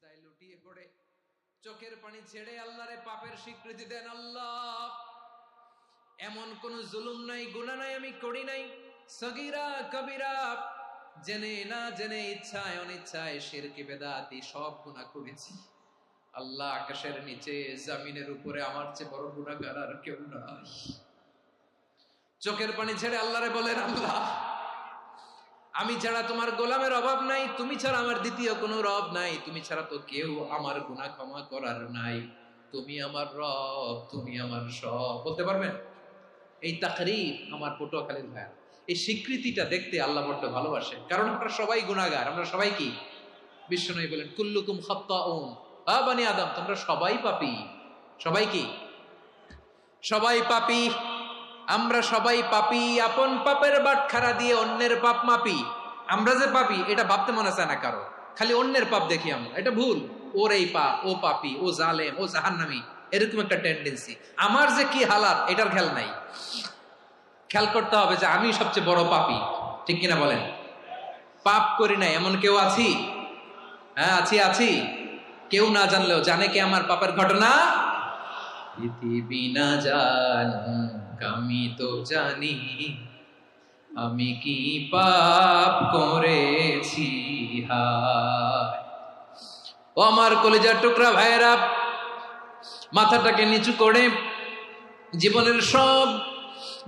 সেজদায় লুটিয়ে পড়ে চোখের পানি ছেড়ে আল্লাহরে পাপের স্বীকৃতি দেন। আল্লাহ, এমন কোন জুলুম নাই, গুনাহ নাই আমি করি নাই, সগীরা কবিরা, জেনে না জেনে, ইচ্ছায় অনিচ্ছায়, শিরকি বেদাতি সব গুনাহ করেছি। আল্লাহ, আকাশের নিচে জমিনের উপরে আমার চেয়ে বড় গুনাহগার আর কেউ নাই। চোখের পানি ছেড়ে আল্লাহরে বলেন, আল্লাহ, আমি ছাড়া তোমার গোলামের অভাব নাই, তুমি ছাড়া আমার দ্বিতীয় কোনো রব নাই, তুমি ছাড়া তো কেউ আমার গুনাহ ক্ষমা করার নাই, তুমি আমার রব, তুমি আমার সব। বলতে পারবেন? এই তাকরীর আমার পটুয়াখালীর ভাইয়া, এই স্বীকৃতিটা দেখতে আল্লাহ বড্ড ভালোবাসে, কারণ আমরা সবাই গুনাহগার। আমরা সবাই কি? বিশ্বনবী বলেন, কুল্লুকুম খাত্তাউন, আ বানি আদম, তোমরা সবাই পাপী। সবাই কি? সবাই পাপী। আমরা সবাই পাপী। আপন পাপের বাটখারা দিয়ে অন্যের পাপ মাপি। আমরা যে পাপী এটা ভাবতে মনে চায় না কারো, খালি অন্যের পাপ দেখি আমরা, এটা ভুল। ওর এই পাপ, ও পাপী, ও জালেম, ও জাহান্নামী, এরকম একটা টেন্ডেন্সি। আমার যে কি হালাত এটার খেয়াল নাই। খেয়াল করতে হবে যে আমি সবচেয়ে বড় পাপী, ঠিক কিনা বলেন? পাপ করি নাই এমন কেউ আছি? হ্যাঁ, আছি। কেউ না জানলেও জানে কে আমার পাপের ঘটনা? পৃথিবী না জানুক আমি তো জানি, আমি কি পাপ করেছি। হায় ও আমার কলিজার টুকরা ভাইয়েরা, মাথাটাকে নিচু করে জীবনের সব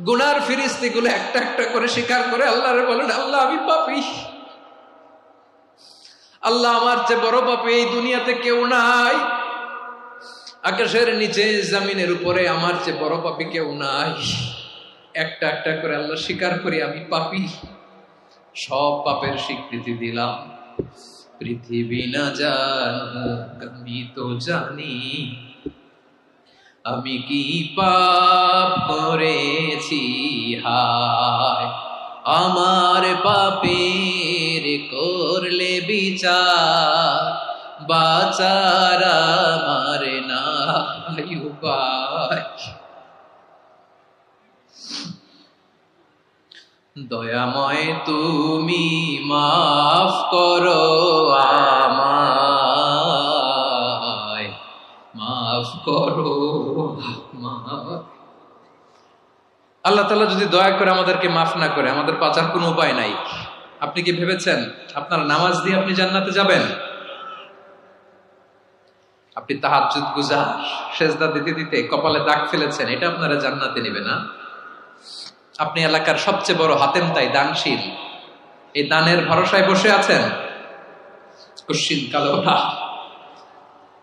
গুনার ফিরিস্তিগুলো একটা একটা করে স্বীকার করে আল্লাহরে বলেন, আল্লাহ, আমি পাপী। আল্লাহ, আমার চেয়ে বড় পাপী এই দুনিয়াতে কেউ নাই। আকাশের নিচে জমিনের উপরে আমার চেয়ে বড় পাপী কেউ নাই। একটা একটা করে আল্লাহ স্বীকার করি আমি পাপী। সব পাপের স্বীকৃতি দিলাম। পৃথিবী না জানুক আমি তো জানি, আমি কি পাপ করেছি। হায় আমার পাপের করলে বিচার, বাঁচার আমার নাই উপায়। দয়াময় তুমি মাফ করো আমায়, মাফ করো আমায়। আল্লাহ তাআলা যদি দয়া করে আমাদেরকে মাফ না করে, আমাদের বাঁচার কোনো উপায় নাই। আপনি কি ভেবেছেন আপনার নামাজ দিয়ে আপনি জান্নাতে যাবেন? আপনি তাহাজ্জুদ গুজার, সেজদা দিতে দিতে কপালে দাগ ফেলেছেন, এটা আপনারা জান্নাতে নেবে না। আপনি এলাকার সবচেয়ে বড় হাতেম তাই, দানশীল, এই দানের ভরসায় বসে আছেন, কুশ্চিত কালো না।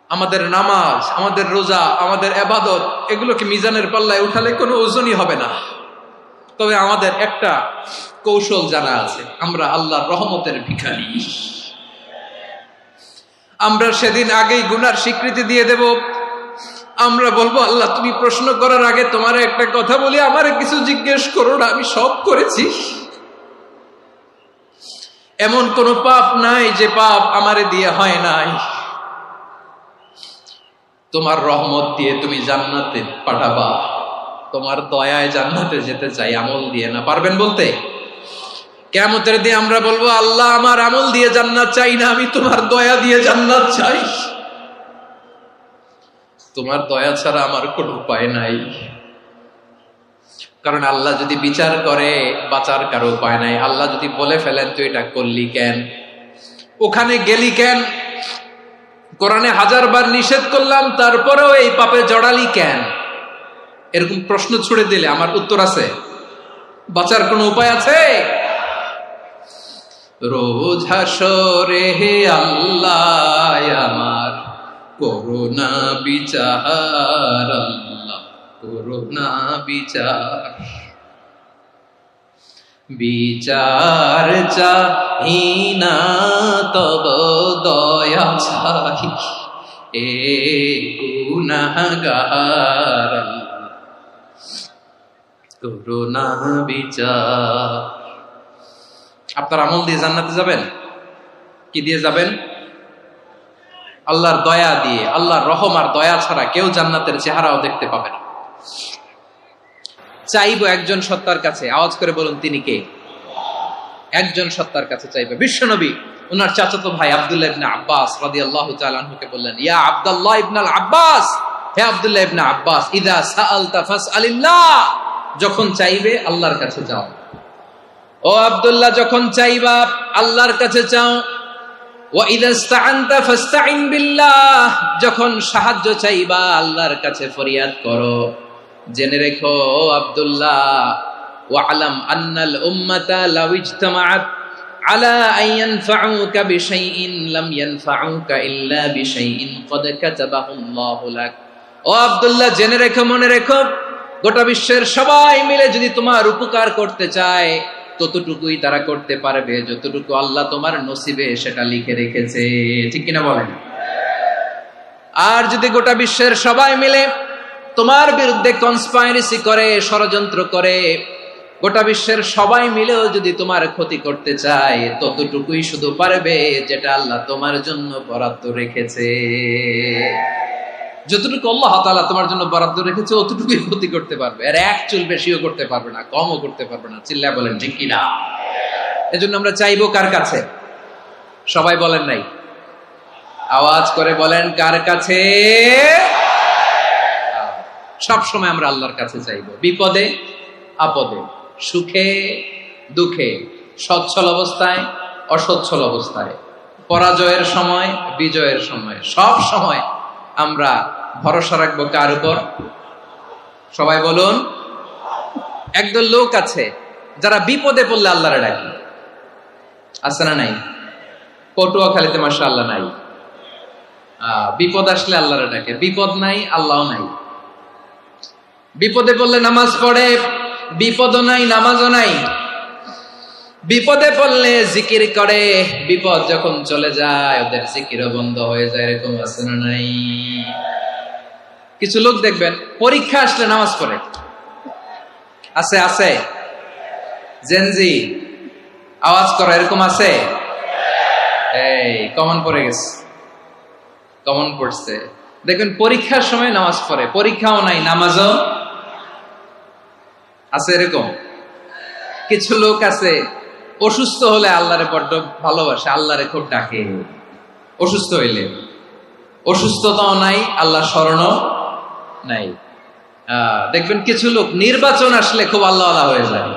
আমাদের নামাজ, আমাদের রোজা, আমাদের ইবাদত, এগুলোকে মিজানের পাল্লায় উঠালে কোনো ওজনই হবে না। তবে আমাদের একটা কৌশল জানা আছে, আমরা আল্লাহর রহমতের ভিখারি। আমরা সেদিন আগেই গুনার স্বীকৃতি দিয়ে দেব। আমরা বলবো, আল্লাহ, তুমি প্রশ্ন করার আগে তোমার একটা কথা বলি, আমারে কিছু জিজ্ঞেস করো না, আমি সব করেছি। এমন কোন পাপ নাই যে পাপ আমারে দিয়ে হয় নাই। তোমার রহমত দিয়ে তুমি জান্নাতে পাঠাবা, তোমার দয়ায় জান্নাতে যেতে চাই, আমল দিয়ে না। পারবেন বলতে? কিয়ামতের দিন আমরা বলবো, আল্লাহ, আমার আমল দিয়ে জান্নাত চাই না, আমি তোমার দয়া দিয়ে জান্নাত চাই। তোমার দয়া ছাড়া আমার কোনো উপায় নাই। কারণ আল্লাহ যদি বিচার করে, বাঁচার কারো উপায় নাই। আল্লাহ যদি বলে ফেলেন তুই এটা করলি কেন, ওখানে গেলি কেন, কোরআনে 1000 বার নিষেধ করলাম তারপরেও এই পাপে জড়ালি কেন, এরকম প্রশ্ন ছুড়ে দিলে আমার উত্তর আছে? বাঁচার কোনো উপায় আছে? রোজ হাসরে হে আল্লাহ আমার করুণা বিচার, আল্লাহ করুণা বিচার। বিচার চাহি না তব দয়া চাহি, এ গুনাহগার, করুণা বিচার। আপনার আমল দিয়ে জান্নাতে যাবেন? কি দিয়ে যাবেন? আল্লাহর দয়া দিয়ে। আল্লাহর রহম আর দয়া ছাড়া কেউ জান্নাতের চেহারাও দেখতে পাবে না। চাইবো একজন সত্তার কাছে, আওয়াজ করে বলুন তিনি কে? একজন সত্তার কাছে চাইবে, বিশ্বনবী ওনার চাচাতো ভাই আব্দুল্লাহ ইবনে আব্বাস রাদিয়াল্লাহু তাআলা আনহুকে বললেন, ইয়া আব্দুল্লাহ ইবনে আব্বাস, হে আব্দুল্লাহ ইবনে আব্বাস, ইযা সাআলতা ফাসআলিল্লাহ, যখন চাইবে আল্লাহর কাছে যাও। ও আব্দুল্লাহ, যখন চাইবা আল্লাহর কাছে চাও। ওয়া ইযা ইসতাআনতা ফাসতাইন বিল্লাহ, যখন সাহায্য চাইবা আল্লাহর কাছে ফরিয়াদ করো। জেনে রেখো ও আব্দুল্লাহ, ওয়া'লাম আন্নাল উম্মাতা লাউ ইজতামাআত আলা আন ইয়ানফাউকা বিশাইইন লাম ইয়ানফাউকা ইল্লা বিশাইইন ক্বাদ কাতাবাহু আল্লাহু লাক। ও আব্দুল্লাহ, জেনে রেখো, মনে রেখো, গোটা বিশ্বের সবাই মিলে যদি তোমার উপকার করতে চায় ততটুকুই তারা করতে পারবে যতটুকু আল্লাহ তোমার নসিবে সেটা লিখে রেখেছে। ঠিক কিনা বলেন? আর যদি গোটা বিশ্বের সবাই মিলে তোমার বিরুদ্ধে কনস্পাইরেসি করে, ষড়যন্ত্র করে, গোটা বিশ্বের সবাই মিলেও যদি তোমার ক্ষতি করতে চায় ততটুকুই শুধু পারবে যেটা আল্লাহ তোমার জন্য বরাদ্দ রেখেছে। যতটুকু আল্লাহ তাআলা তোমার জন্য বরাদ্দ রেখেছে অতটুকুই ক্ষতি করতে পারবে, আর এক চুল বেশিও করতে পারবে না, কমও করতে পারবে না। চিল্লায় বলেন ঠিক কিনা? এজন্য আমরা চাইবো কার কাছে? সবাই বলেন নাই, আওয়াজ করে বলেন কার কাছে? সব সময় আমরা আল্লাহর কাছে চাইবো, বিপদে আপদে, সুখে দুঃখে, সচ্ছল অবস্থায় অসচ্ছল অবস্থায়, পরাজয়ের সময় বিজয়ের সময়, সব সময় আমরা ভরসা রাখবো কার উপর? সবাই বলুন। একদল লোক আছে যারা বিপদে পড়লে আল্লাহরে ডাকে, আছে না নাই? পটুয়াখালীতে মাশাআল্লাহ নাই। বিপদ আসলে আল্লাহরে ডাকে, বিপদ নাই আল্লাহও নাই। বিপদে পড়লে নামাজ পড়ে, বিপদও নাই নামাজও নাই। বিপদে পড়লে জিকির করে, বিপদ যখন চলে যায় ওদের জিকিরও বন্ধ হয়ে যায়। এরকম আছে না নাই? কিছু লোক দেখবেন পরীক্ষা আসলে নামাজ পড়ে, আছে আছে। জেনজি আওয়াজ করো, এরকম আছে? এই কমন পড়ে গেছে, কমন পড়ছে। দেখবেন পরীক্ষার সময় নামাজ পড়ে, পরীক্ষাও নাই নামাজও আছে। এরকম কিছু লোক আছে অসুস্থ হলে আল্লাহরে বড্ড ভালোবাসে, আল্লাহরে খুব ডাকে। অসুস্থ হইলে অসুস্থতাও নাই, আল্লাহ স্মরণও নাই। দেখবেন কিছু লোক নির্বাচন আসলে খুব আল্লাহওয়ালা হয়ে যায়,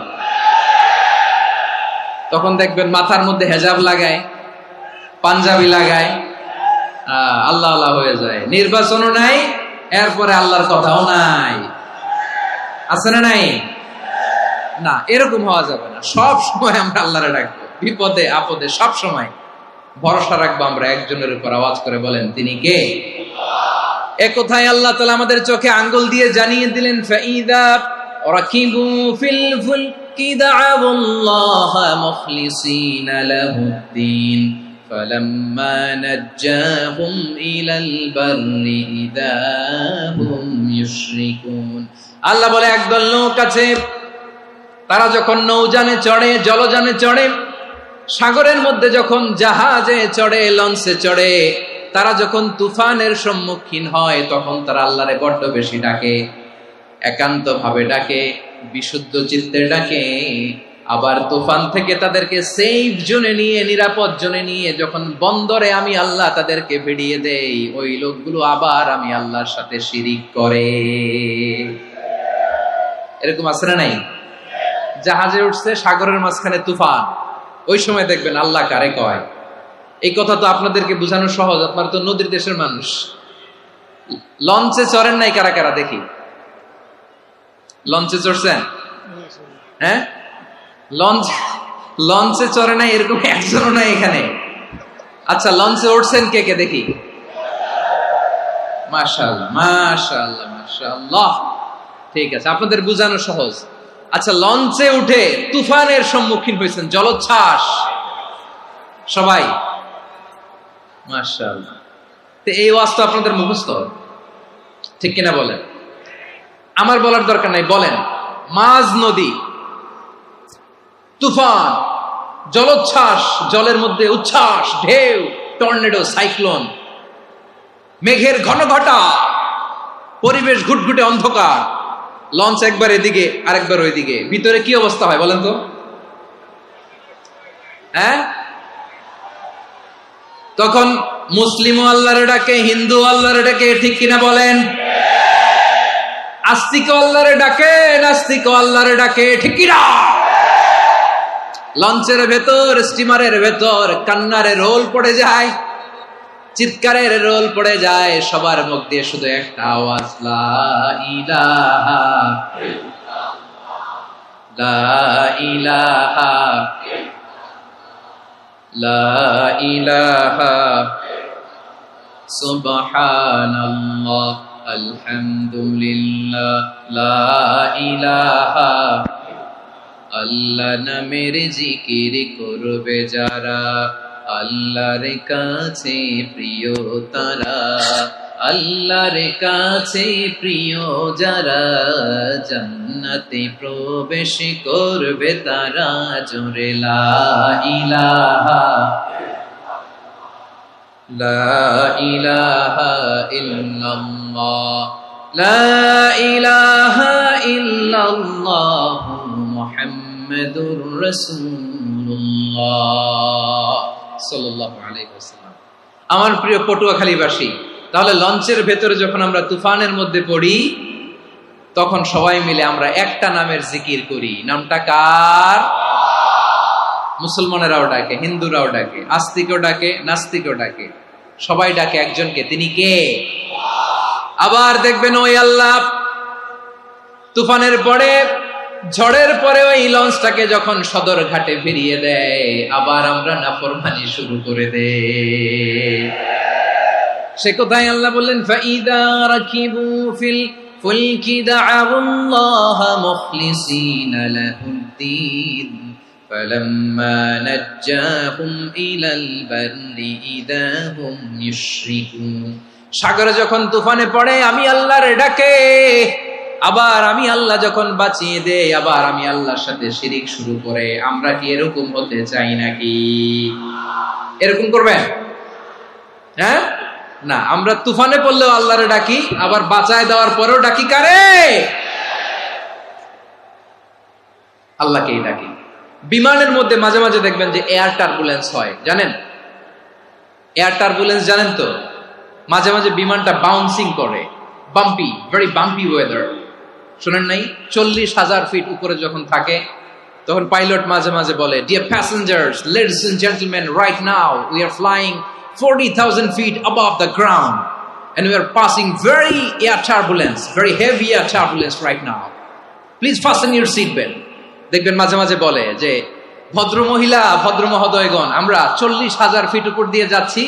তখন দেখবেন মাথার মধ্যে হেজাব লাগায়, পাঞ্জাবি লাগায়, আল্লাহওয়ালা হয়ে যায়। নির্বাচনও নাই, এরপরে আল্লাহর কথাও নাই। আছে না নাই? না, এরকম হওয়া যাবে না। সব সময় আমরা আল্লাহরে ডাকবো, বিপদে আপদে সব সময় ভরসা রাখবো আমরা একজনের উপর। আওয়াজ করে বলেন তিনি কে? এ কথায় আল্লাহ তাআলা আমাদের চোখে আঙ্গুল দিয়ে জানিয়ে দিলেন, ফাইদা রাকিবু ফিল ফুলকি দা'আউল্লাহা মুখলিসিনা লাহুদ্দিন ফালাম্মা নাজ্জাহুম ইলাল বাররি ইযা হুম ইউশরিকুন। আল্লাহ বলে একদল লোক আছে, তারা যখন নৌযানে চড়ে, জলযানে চড়ে, সাগরের মধ্যে যখন জাহাজে চড়ে, লঞ্চে চড়ে, তারা যখন তুফানের সম্মুখীন হয় তখন তারা আল্লাহরে বড্ড বেশি ডাকে, একান্ত ভাবে ডাকে, বিশুদ্ধ চিত্তে ডাকে। আবার তুফান থেকে তাদেরকে সেফ জোনে নিয়ে, নিরাপদ জোনে নিয়ে যখন বন্দরে আমি আল্লাহ তাদেরকে ভিড়িয়ে দেই, ওই লোকগুলো আবার আমি আল্লাহর সাথে শিরিক করে। এরকম আছে না নাই? জাহাজে উঠছে, সাগরের মাঝখানে তুফান, ওই সময় দেখবেন আল্লাহ কারে কয়। এই কথা তো আপনাদেরকে বোঝানো সহজ, আপনারা তো নদীর দেশের মানুষ। লঞ্চে চড়েন নাই কারা কারা? দেখি, লঞ্চে চড়ছেন? হ্যাঁ, লঞ্চে চড়ে নাই এরকম একজনও নাই এখানে। আচ্ছা, লঞ্চে উঠছেন কে কে? দেখি। মাশাআল্লাহ মাশাআল্লাহ মাশাআল্লাহ, ঠিক আছে, আপনাদের বোঝানো সহজ। আচ্ছা, লঞ্চে উঠে তুফানের সম্মুখীন হয়েছেন, জলোচ্ছ্বাস, সবাই? মাশাআল্লাহ। তো এই ওয়াজ তো আপনাদের মুখস্থ, ঠিক কিনা বলেন? আমার বলার দরকার নাই, বলেন। মাঝ নদী, তুফান, জলোচ্ছ্বাস, জলের মধ্যে উচ্ছ্বাস, ঢেউ, টর্নেডো, সাইক্লোন, মেঘের ঘনঘটা, পরিবেশ ঘুটঘুটে অন্ধকার, লঞ্চ একবার এদিকে আরেকবার ওইদিকে, ভিতরে কি অবস্থা হয় বলেন তো? হ্যাঁ, তখন মুসলিমও আল্লাহরে ডাকে, হিন্দু আল্লাহরে ডাকে, ঠিক কিনা বলেন? আস্তিক আল্লাহরে ডাকে, নাস্তিক আল্লাহরে ডাকে, ঠিক কিনা? লঞ্চের ভেতর, স্টিমারের ভেতর কান্নারে রোল পড়ে যায়, চিৎকারের রোল পড়ে যায়, সবার মুখ দিয়ে শুধু একটা আওয়াজ, লা ইলাহা লা ইলাহা লা ইলাহা সুবহানাল্লাহ আলহামদুলিল্লাহ লা ইলাহা। আল্লাহ নামের জিকির করবে যারা, আল্লাহর কাছে প্রিয় তারা, আল্লাহর কাছে প্রিয় যারা, জান্নাতে প্রবেশ করবে তারা, জোরে লা ইলাহা লা ইলাহা ইল্লাল্লাহ লা ইলাহা ইল্লাল্লাহ মুহাম্মাদুর রাসূলুল্লাহ সাল্লাল্লাহু আলাইহি ওয়াসাল্লাম। আমার প্রিয় পটুয়াখালীবাসী, তাহলে লঞ্চের ভেতরে যখন আমরা তুফানের মধ্যে পড়ি, তখন সবাই মিলে আমরা একটা নামের জিকির করি। নামটা কার? মুসলমানেরাও ডাকে, হিন্দুরাও ডাকে, আস্তিকও ডাকে, নাস্তিকও ডাকে, সবাই ডাকে একজনকে। তিনি কে? আবার দেখবেন ওই আল্লাহ তুফানের পরে, ঝড়ের পরে ওই লঞ্চটাকে যখন সদর ঘাটে ফিরিয়ে দেয়, আবার আমরা নাফরমানি শুরু করে দেই। সে কোথায়? আল্লাহ বললেন, ফাইদা রাকিবু ফিল ফুলকি দা'আল্লাহ মুখলিসিনা লাহুদ্দিন ফালাম্মা নাজ্জাহুম ইলাল বাররি ইযা হুম ইউশরিকুন। সাগরে যখন তুফানে পড়ে আমি আল্লাহর ডাকে, আবার আমি আল্লাহ যখন বাঁচিয়ে দেই, আবার আমি আল্লাহর সাথে শিরিক শুরু করে। আমরা কি এরকম হতে চাই নাকি? এরকম করবেন? হ্যাঁ না, আমরা তুফানে পড়লেও আল্লাহরে ডাকি, আবার বাঁচায় দেওয়ার পরেও ডাকি কারে? আল্লাহকেই ডাকি। বিমানের মধ্যে মাঝে মাঝে দেখবেন যে এয়ার টার্বুলেন্স হয়, জানেন? এয়ার টার্বুলেন্স জানেন তো? মাঝে মাঝে বিমানটা বাউন্সিং করে, বাম্পি, ভেরি বাম্পি ওয়েদার। শোনেন নাই? 40,000 ফিট উপরে যখন থাকে, তখন পাইলট মাঝে মাঝে বলে, dear passengers, ladies and gentleman, right now we are flying 40,000 feet above the ground and we are passing very air turbulence, very heavy air turbulence right now. Please fasten your seat belt. দেখবেন মাঝে মাঝে বলে যে, ভদ্র মহিলা, ভদ্র মহোদয়গণ, আমরা 40,000 ফিট উপর দিয়ে যাচ্ছি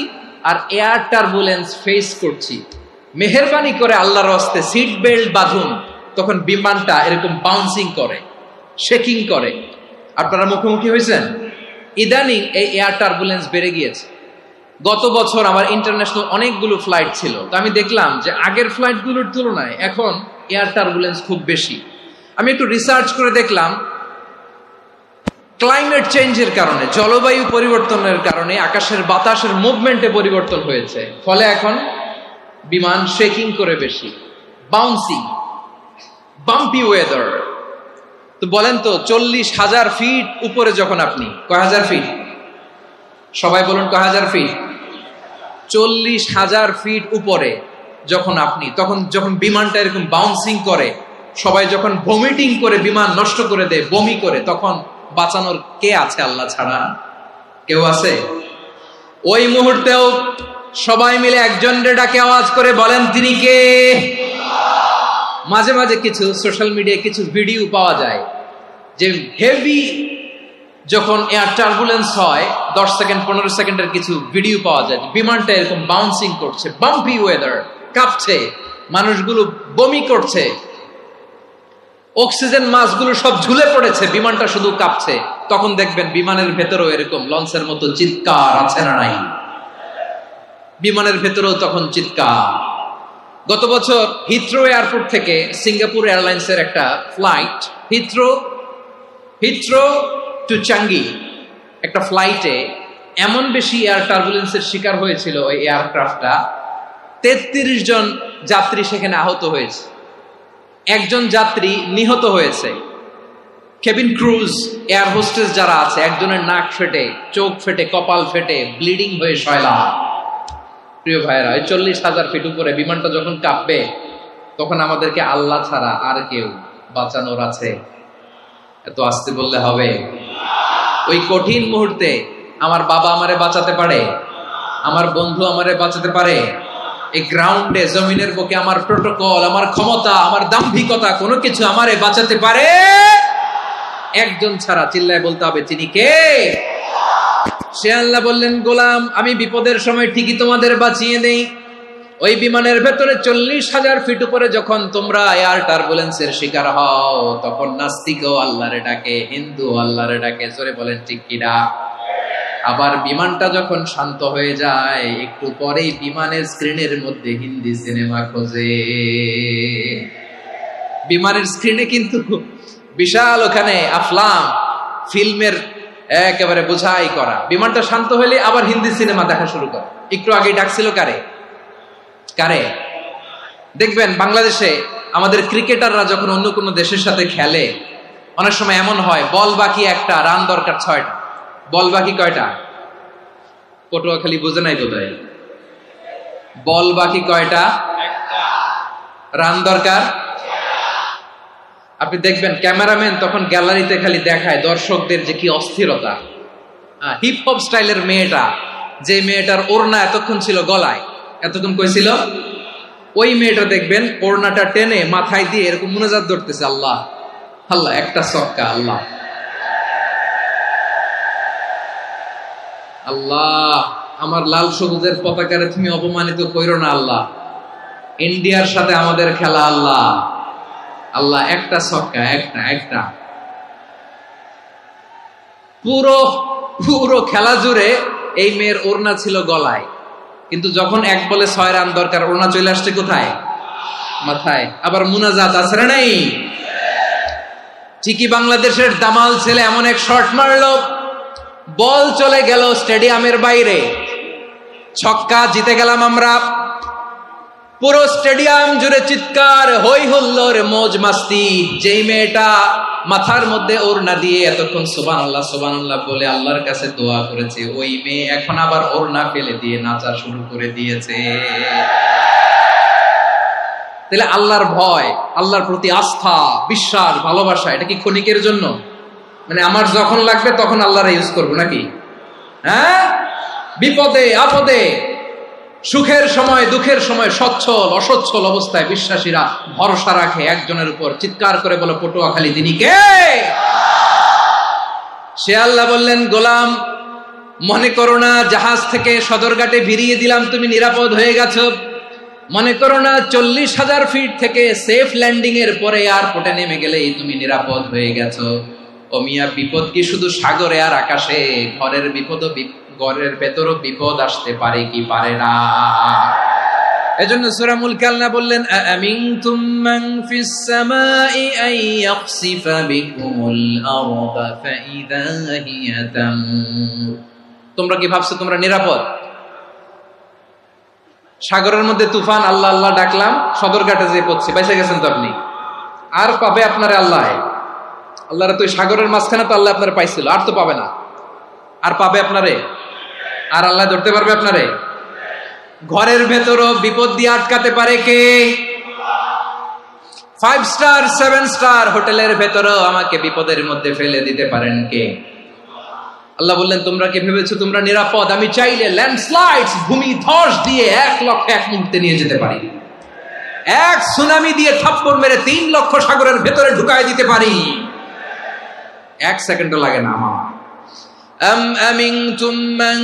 আর এয়ার টার্বুলেন্স ফেস করছি, মেহেরবানি করে আল্লাহর হস্তে সিট বেল্ট বাঁধুন। তখন বিমানটা এরকম বাউন্সিং করে, শেকিং করে। আপনারা মুখোমুখি হয়েছেন? ইদানিং এই এয়ার টার্বুলেন্স বেড়ে গিয়েছে। গত বছর আমার ইন্টারন্যাশনাল অনেকগুলো ফ্লাইট ছিল, তো আমি দেখলাম যে আগের ফ্লাইটগুলোর তুলনায় এখন এয়ার টার্বুলেন্স খুব বেশি। আমি একটু রিসার্চ করে দেখলাম, ক্লাইমেট চেঞ্জের কারণে, জলবায়ু পরিবর্তনের কারণে আকাশের বাতাসের মুভমেন্টে পরিবর্তন হয়েছে, ফলে এখন বিমান শেকিং করে বেশি, বাউন্সিং, বাম্পি ওয়েদার। তো বলেন তো, 40,000 ফিট উপরে যখন আপনি, কয় হাজার ফিট? সবাই বলুন, কয় হাজার ফিট? 40,000 ফিট উপরে যখন আপনি, তখন যখন বিমানটা এরকম বাউন্সিং করে, সবাই যখন ভমিটিং করে বিমান নষ্ট করে দেয়, বমি করে, তখন বাঁচানোর কে আছে আল্লাহ ছাড়া? কেউ আছে? ওই মুহূর্তেও সবাই মিলে একজনের ডাকে আওয়াজ করে বলেন, তিনি কে? মাঝে মাঝে কিছু সোশ্যাল মিডিয়ায় কিছু ভিডিও পাওয়া যায় যে হেভি যখন এয়ার টার্বুলেন্স হয়, 10 সেকেন্ড 15 সেকেন্ডের কিছু ভিডিও পাওয়া যায়, বিমানটা এরকম বাউন্সিং করছে, বাম্পি ওয়েদার, কাঁপছে, মানুষগুলো বমি করছে, অক্সিজেন মাস্কগুলো সব ঝুলে পড়েছে, বিমানটা শুধু কাঁপছে। তখন দেখবেন বিমানের ভেতরেও এরকম লঞ্চের মতো চিৎকার আছে না নাই? বিমানের ভেতরেও তখন চিৎকার। গত বছর হিথ্রো এয়ারপোর্ট থেকে সিঙ্গাপুর এয়ারলাইন্সের একটা ফ্লাইট, হিথ্রো টু চাঙ্গি, একটা ফ্লাইটে এমন বেশি এয়ার টার্বুলেন্সের শিকার হয়েছিল ওই এয়ারক্রাফটটা, 33 জন যাত্রী সেখানে আহত হয়েছে, একজন যাত্রী নিহত হয়েছে। কেবিন ক্রুজ, এয়ার হোস্টেস যারা আছে, একজনের নাক ফেটে, চোখ ফেটে, কপাল ফেটে, ব্লিডিং হয়ে শয়লা। প্রিয় ভাইয়েরা, 40,000 ফিট উপরে বিমানটা যখন কাঁপবে, তখন আমাদেরকে আল্লাহ ছাড়া আর কেউ বাঁচানোর আছে? এত আস্তে বললে হবে? ওই কঠিন মুহূর্তে আমার বাবা আমারে বাঁচাতে পারে, আমার বন্ধু আমারে বাঁচাতে পারে? এই গ্রাউন্ডে, জমিনের বুকে আমার প্রোটোকল, আমার ক্ষমতা, আমার দাম্ভিকতা, কোনো কিছু আমারে বাঁচাতে পারে? একজন ছাড়া। চিল্লায় বলতে হবে, তিনি কে? সে আল্লাহ বললেন, গোলাম, আমি বিপদের সময় ঠিকই তোমাদের বাঁচিয়ে দেই। ওই বিমানের ভেতরে 40,000 ফিট উপরে যখন তোমরা এয়ার টার্বুলেন্সের শিকার হও, তখন নাস্তিকও আল্লাহরে ডাকে, হিন্দু আল্লাহরে ডাকে। জোরে বলেন ঠিক কিনা? আবার বিমানটা যখন শান্ত হয়ে যায়, একটু পরেই বিমানের স্ক্রিনের মধ্যে হিন্দি সিনেমা খোঁজে। বিমানের স্ক্রিনে কিন্তু বিশাল ওখানে আফলাম ফিল্মের একেবারে বোঝাই করা। বিমানটা শান্ত হইলে আবার হিন্দি সিনেমা দেখা শুরু করে। একটু আগে ডাকছিল কারে? কারে? দেখবেন বাংলাদেশে আমাদের ক্রিকেটাররা যখন অন্য কোনো দেশের সাথে খেলে, অনেক সময় এমন হয়, বল বাকি একটা, রান দরকার 6টা। বল বাকি কয়টা? পটুয়াখালী বুঝে নাই বোধহয়। বল বাকি কয়টা? রান দরকার। আপনি দেখবেন ক্যামেরাম্যান তখন গ্যালারিতে খালি দেখায় দর্শকদের যে কি অস্থিরতা। হিপ হপ স্টাইলের মেয়েটা, যে মেয়েটার ওড়না এতক্ষণ ছিল গলায়, এতক্ষণ কই ছিল, ওই মেয়েটা দেখবেন ওড়নাটা টেনে মাথায় দিয়ে এরকম মুনাজাত ধরতেছে, আল্লাহ আল্লাহ, একটা সক্কা, আল্লাহ আল্লাহ, আমার লাল সবুজের পতাকারে তুমি অপমানিত কইরো না আল্লাহ, ইন্ডিয়ার সাথে আমাদের খেলা, আল্লাহ আল্লাহ, একটা সক্কা, একটা। পুরো খেলা জুড়ে এই মেয়ের ওড়না ছিল গলায়, কিন্তু যখন 1 বলে 6 রান দরকার, ওড়না চলে আসছে কোথায়? মাথায়। আবার মুনাজাত আছে না নাই? ঠিকই বাংলাদেশের দামাল ছেলে এমন এক শট মারলো, বল চলে গেল স্টেডিয়ামের বাইরে, ছক্কা, জিতে গেলাম আমরা। পুরো স্টেডিয়াম জুড়ে চিৎকার, হই হুল্লোড়, মৌজ মাস্তি। যেই মেয়েটা মাথার মধ্যে ওড়না দিয়ে এতক্ষণ সুবহানাল্লাহ সুবহানাল্লাহ বলে আল্লাহর কাছে দোয়া করেছে, ওই মেয়ে এখন আবার ওড়না ফেলে দিয়ে নাচা শুরু করে দিয়েছে। তাহলে আল্লাহর ভয়, আল্লাহর প্রতি আস্থা, বিশ্বাস, ভালোবাসা, এটা কি ক্ষণিকের জন্য? মানে আমার যখন লাগবে তখন আল্লাহরা ইউজ করবো নাকি? হ্যাঁ, বিপদে আপদে, সুখের সময় দুঃখের সময়, সচ্ছল অসচ্ছল অবস্থায় বিশ্বাসীরা ভরসা রাখে একজনের উপর। চিৎকার করে বলো, পটুয়াখালী তিনি কে? সে আল্লাহ বললেন, গোলাম, মনে করো না জাহাজ থেকে সদরঘাটে ভিড়িয়ে দিলাম, তুমি নিরাপদ হয়ে গেছো। মনে করো না 40,000 ফিট থেকে সেফ ল্যান্ডিং এর পরে এয়ারপোর্টে নেমে গেলেই তুমি নিরাপদ হয়ে গেছো। ও মিয়া, বিপদ কি শুধু সাগরে আর আকাশে? ঘরের বিপদও, ঘরের ভেতরও বিপদ আসতে পারে কি পারে না? এজন্য সূরা মুলক আল্লাহ বললেন, আমিনতুম মান ফিস সামাই আন ইয়াখসিফা বিকুমুল আরদা ফাইদা হিয়া তামুর। তোমরা কি ভাবছো তোমরা নিরাপদ? সাগরের মধ্যে তুফান, আল্লাহ আল্লাহ ডাকলাম, সদরঘাটে যে পড়ছে, বেঁচে গেছেন তো আপনি। আর পাবে আপনারে আল্লাহ? আল্লাহরে তো সাগরের মাঝখানে তো আল্লাহ আপনারে পাইছিল, আর তো পাবে না। আর পাবে আপনারে? আর আল্লাহ ধরতে পারবে আপনারে? ঘরের ভেতরও বিপদ দিয়ে আটকাতে পারে কে? 5 স্টার 7 স্টার হোটেলের ভেতরও আমাকে বিপদের মধ্যে ফেলে দিতে পারেন কে? আল্লাহ বললেন, তোমরা কি ভেবেছো তোমরা নিরাপদ? আমি চাইলে ল্যান্ডস্লাইডস, ভূমি ধস দিয়ে 1 লক্ষ 1 মুহূর্তে নিয়ে যেতে পারি। 1 সুনামি দিয়ে থাপ্পড় মেরে 3 লক্ষ সাগরের ভেতরে ঢুকায় দিতে পারি। 1 সেকেন্ডও লাগে না আমার। أم أمنتم من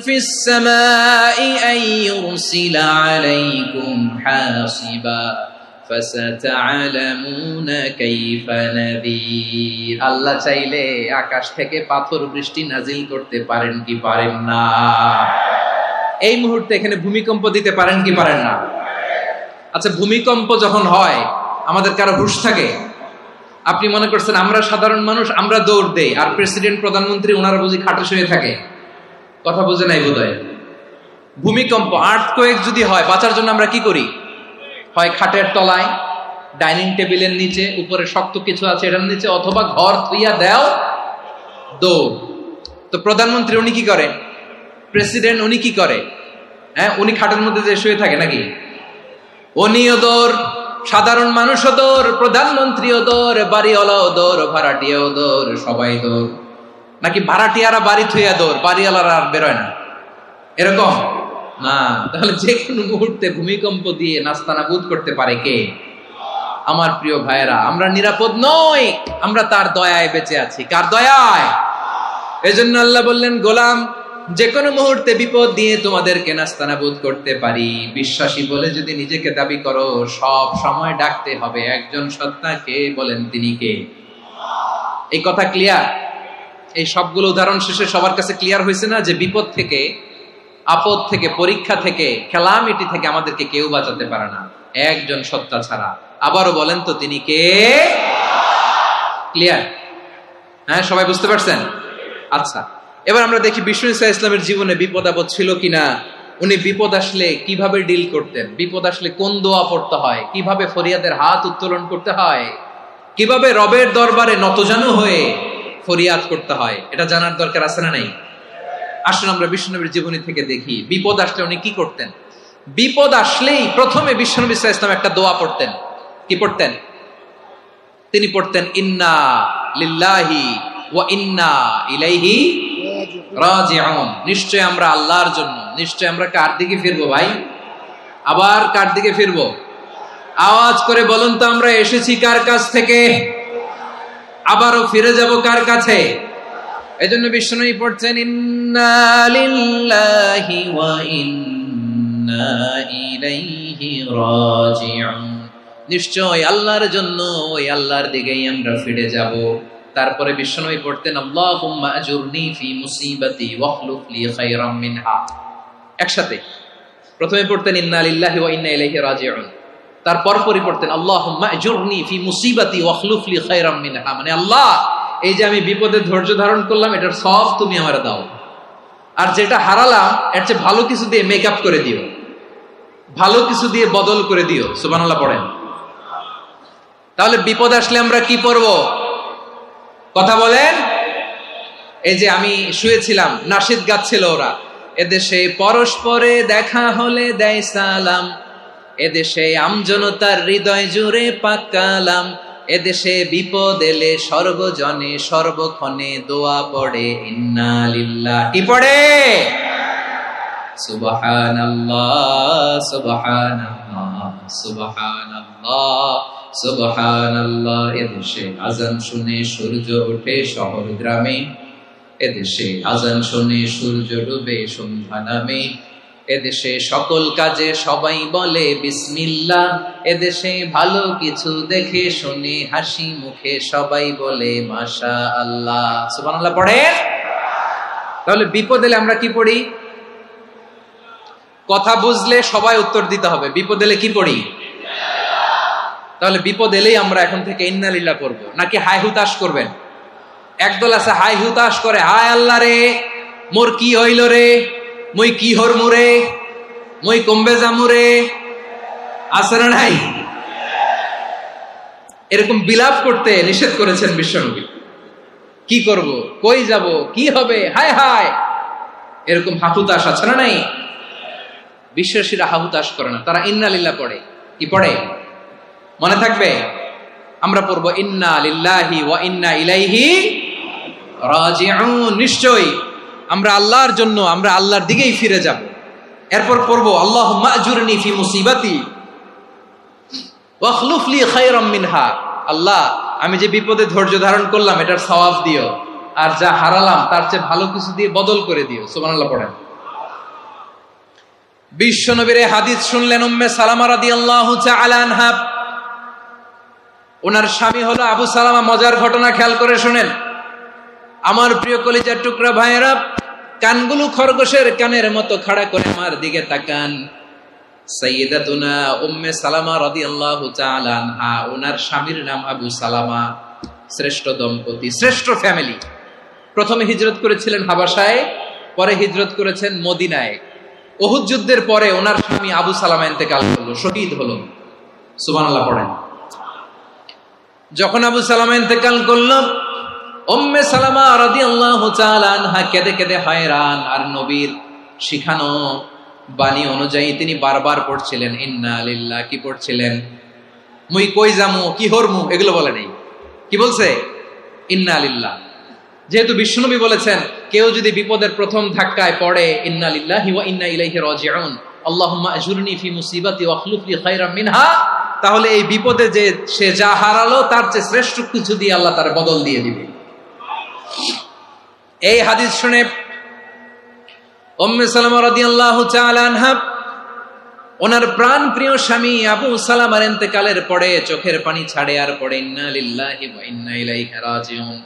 في السماء أن يرسل عليكم حاصبا فستعلمون كيف نذير। আল্লাহ চাইলে আকাশ থেকে পাথর বৃষ্টি নাজিল করতে পারেন কি পারেন না? এই মুহূর্তে এখানে ভূমিকম্প দিতে পারেন কি পারেন না? আচ্ছা, ভূমিকম্প যখন হয় আমাদের কারো হুঁশ থাকে? আপনি মনে করছেন আমরা সাধারণ মানুষ, আমরা দৌড় দেই, আর প্রেসিডেন্ট প্রধানমন্ত্রী ওনারা বুঝি খাটে শুয়ে থাকে? কথা বুঝে নাই বোধহয়। ভূমিকম্প, আর্থকোয়েক যদি হয়, বাঁচার জন্য আমরা কি করি? হয় খাটের তলায়, ডাইনিং টেবিলের নিচে, উপরে শক্ত কিছু আছে এটার নিচে, অথবা ঘর থুইয়া দেও দৌড়। তো প্রধানমন্ত্রী উনি কি করে, প্রেসিডেন্ট উনি কি করে? হ্যাঁ, উনি খাটের মধ্যে যে শুয়ে থাকে নাকি? উনিও দৌড়, সাধারণ মানুষও দৌড়, প্রধানমন্ত্রীও দৌড়, বাড়িওয়ালাও দৌড়, ভাড়াটিয়াও দৌড়, সবাই দৌড়। নাকি ভাড়াটিয়ারা বাড়ি থুইয়া দৌড়, বাড়িওয়ালারা আর বেরোয় না, এরকম না? তাহলে যে কোনো মুহূর্তে ভূমিকম্প দিয়ে নাস্তানাবুদ করতে পারে কে? আমার প্রিয় ভাইয়েরা, আমরা নিরাপদ নই, আমরা তার দয়ায় বেঁচে আছি। কার দয়ায়? এজন্য আল্লাহ বললেন, গোলাম যে কোনো মুহূর্তে বিপদ দিয়ে তোমাদেরকে নাস্তানাবুদ করতে পারি। বিশ্বাসী বলে যদি নিজেকে দাবি করো, সব সময় ডাকতে হবে একজন সত্তাকে। বলেন তিনি কে? এই কথা ক্লিয়ার? এই সবগুলো উদাহরণ শেষে সবার কাছে ক্লিয়ার হয়েছে না যে বিপদ থেকে, আপদ থেকে, পরীক্ষা থেকে, ক্যালামিটি থেকে আমাদেরকে কেউ বাঁচাতে পারে না একজন সত্তা ছাড়া। আবারও বলেন তো তিনি কে? ক্লিয়ার? হ্যাঁ, সবাই বুঝতে পারছেন? আচ্ছা, এবার আমরা দেখি বিষ্ণু ইসা ইসলামের জীবনে বিপদ আপদ ছিল কিনা। উনি বিপদ আসলে কিভাবে ডিল করতেন, বিপদ আসলে কোন দোয়া পড়তে হয়, কিভাবে ফরিয়াদের হাত উত্তোলন করতে হয়, কিভাবে রবের দরবারে নতজানু হয়ে ফরিয়াদ করতে হয়, এটা জানার দরকার আছে না নাই? আসুন আমরা বিশ্বনবীর জীবনী থেকে দেখি বিপদ আসলে উনি কি করতেন। বিপদ আসলেই প্রথমে বিশ্বনবী সাল্লাল্লাহু আলাইহি ওয়াসাল্লাম একটা দোয়া পড়তেন। কি পড়তেন? তিনি পড়তেন ইন্না লিল্লাহি ওয়া ইন্না ইলাইহি রাজিউন। নিশ্চয় আমরা আল্লাহর জন্য, নিশ্চয় আমরা কার দিকে ফিরবো ভাই? আবার কার দিকে ফিরবো? আওয়াজ করে বলুন তো, আমরা এসেছি কার কাছ থেকে, আবারও ফিরে যাব কার কাছে? এজন্য বিষ্ণুই পড়ছেন ইন্না লিল্লাহি ওয়া ইন্না ইলাইহি রাজিউন। নিশ্চয় আল্লাহর জন্য, ওই আল্লাহর দিকেই আমরা ফিরে যাব। তারপরে বিষ্ণুই পড়তেন আল্লাহুম্মা আজুরনি ফি মুসিবাতি ওয়াখলুফ লি খায়রাম মিনহা। একসাথে প্রথমে পড়তেন ইন্না লিল্লাহি ওয়া ইন্না ইলাইহি রাজিউন, তারপর পরে পড়তেন আল্লাহুম্মা আজুরনি ফি মুসিবাতি ওয়াখলুফ লি খায়রাম মিনহা। মানে আল্লাহ, এই যে আমি বিপদে ধৈর্য ধারণ করলাম, এটার সব তুমি আমারে দাও, আর যেটা হারালাম এর চেয়ে ভালো কিছু দিয়ে মেকআপ করে দিও, ভালো কিছু দিয়ে বদল করে দিও। সুবহানাল্লাহ পড়েন। তাহলে বিপদ আসলে আমরা কি পড়বো? কথা বলেন। এই যে আমি শুয়েছিলাম, নাশিদ গাচ্ছিল ওরা, এদেশে পরস্পরে দেখা হলে দেয় সালাম, এদেশে আমজনতার হৃদয় জুড়ে পাকালাম, এদেশে বিপদ এলে সর্বজনে সর্বক্ষণে দোয়া পড়ে ইন্না লিল্লাহ। কি পড়ে? সুবহানাল্লাহ সুবহানাল্লাহ সুবহানাল্লাহ সুবহানাল্লাহ। এদেশে আজান শুনে সূর্য ওঠে শহর গ্রামে, এদেশে আজান শুনে সূর্য ডুবে সন্ধ্যা নামে, এদেশে সকল কাজে সবাই বলে বিসমিল্লাহ, এদেশে ভালো কিছু দেখে শুনে হাসি মুখে সবাই বলে মাশাআল্লাহ। সুবহানাল্লাহ পড়েন। তাহলে বিপদ এলে আমরা কি পড়ি? কথা বুঝলে সবাই উত্তর দিতে হবে। বিপদ এলে কি পড়ি? তাহলে বিপদ এলেই আমরা এখন থেকে ইন্না লিল্লাহ পড়বো, নাকি হাই হুতাশ করবেন? একদল আছে হাই হুতাশ করে, হায় আল্লাহ রে মোর কি হইল রে, মই কি হরমু রে, মই কমবে জামু রে, আছে না নাই? এরকম বিলাপ করতে নিষেধ করেছেন বিশ্বনবী। কি করব, কই যাব, কি হবে, হায় হায়, এরকম হাহুতাশ আছে না নাই? বিশ্বাসীরা হাহুতাশ করে না, তারা ইন্না লিল্লাহ পড়ে। কি পড়ে মনে থাকবে? আমরা পড়বো ইন্না লিল্লাহি ওয়া ইন্না ইলাইহি রাজিউন। নিশ্চয়ই আমরা আল্লাহর জন্য, আমরা আল্লাহর দিকেই ফিরে যাব। এরপর পড়বো আল্লাহুম্মা আজুরনি ফি মুসিবাতি ওয়াখলুফ লি খায়রাম মিনহা। আল্লাহ, আমি যে বিপদে ধৈর্য ধারণ করলাম এটার সওয়াব দিও, আর যা হারালাম তার চেয়ে ভালো কিছু দিয়ে বদল করে দিও। সুবহানাল্লাহ পড়েন। বিশ্বনবীর হাদিস শুনলেন উম্মে সালামা রাদিয়াল্লাহু তাআলা আনহা। ওনার স্বামী হলো আবু সালামা। মজার ঘটনা খেয়াল করে শুনেন আমার প্রিয় কলিজার টুকরা ভাইয়েরা। কানগুলো খরগোশের কানের মতো খাড়া করে আমার দিকে তাকান। সাইয়্যিদাতুনা উম্মে সালামা রাদিয়াল্লাহু তাআলা আনহা, ওনার স্বামীর নাম আবু সালামা। শ্রেষ্ঠ দম্পতি, শ্রেষ্ঠ ফ্যামিলি। প্রথমে হিজরত করেছিলেন হাবাসায়, পরে হিজরত করেছেন মদিনায়। উহুদ যুদ্ধের পরে ওনার স্বামী আবু সালামা ইন্তেকাল করলো, শহীদ হলো। সুবহানাল্লাহ পড়েন। যখন আবু সালামা ইন্তেকাল করল, উম্মে সালামা রাদিয়াল্লাহু তাআলা আনহা কেঁদে কেঁদে হয়রান। আর নবীর শিখানো বাণী অনুযায়ী তিনি বারবার পড়ছিলেন ইন্না লিল্লাহ। কি পড়ছিলেন? মুই কই যামু, কি হরমু, এগুলো বলে নেই। কি বলছে? ইন্না লিল্লাহ। যেহেতু বিশ্বনবী বলেছেন কেউ যদি বিপদের প্রথম ধাক্কায় পড়ে ইন্না লিল্লাহি ওয়া ইন্না ইলাইহি রাজিউন, আল্লাহুম্মা আজুরনি ফি মুসিবাতি ওয়া আখলুফ লি খায়রাম মিনহা, তাহলে এই বিপদে যে সে যা হারালো তার চেয়ে শ্রেষ্ঠ কিছু দিয়ে আল্লাহ তার বদল দিয়ে দিবে। এই হাদিস শুনে উম্মে সালামা রাদিয়াল্লাহু তাআলা আনহা ওনার প্রাণ প্রিয় স্বামী আবু সালামার ইন্তেকালের পরে চোখের পানি ছাড়ে আর পড়ে ইন্না লিল্লাহি ওয়া ইন্না ইলাইহি রাজিউন,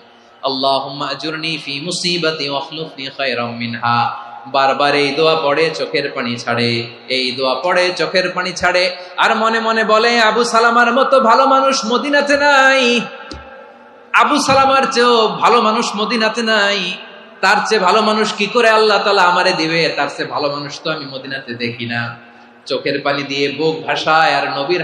আল্লাহুম্মা আজুরনি ফি মুসিবাতি ওয়া আখলুফনি খায়রাম মিনহা। বারবার এই দোয়া পড়ে চোখের পানি ছাড়ে, এই দোয়া পড়ে চোখের পানি ছাড়ে। আর মনে মনে বলে আবু সালামার মতো ভালো মানুষ মদিনাতে নাই, আবু সালামার চেয়েও ভালো মানুষ মদিনাতে নাই। তার চেয়ে ভালো মানুষ কি করে আল্লাহ তাআলা আমারে দিবে? তার চেয়ে ভালো মানুষ তো আমি মদিনাতে দেখি না। চোখের পানি দিয়ে বুক ভাসায় আর নবীর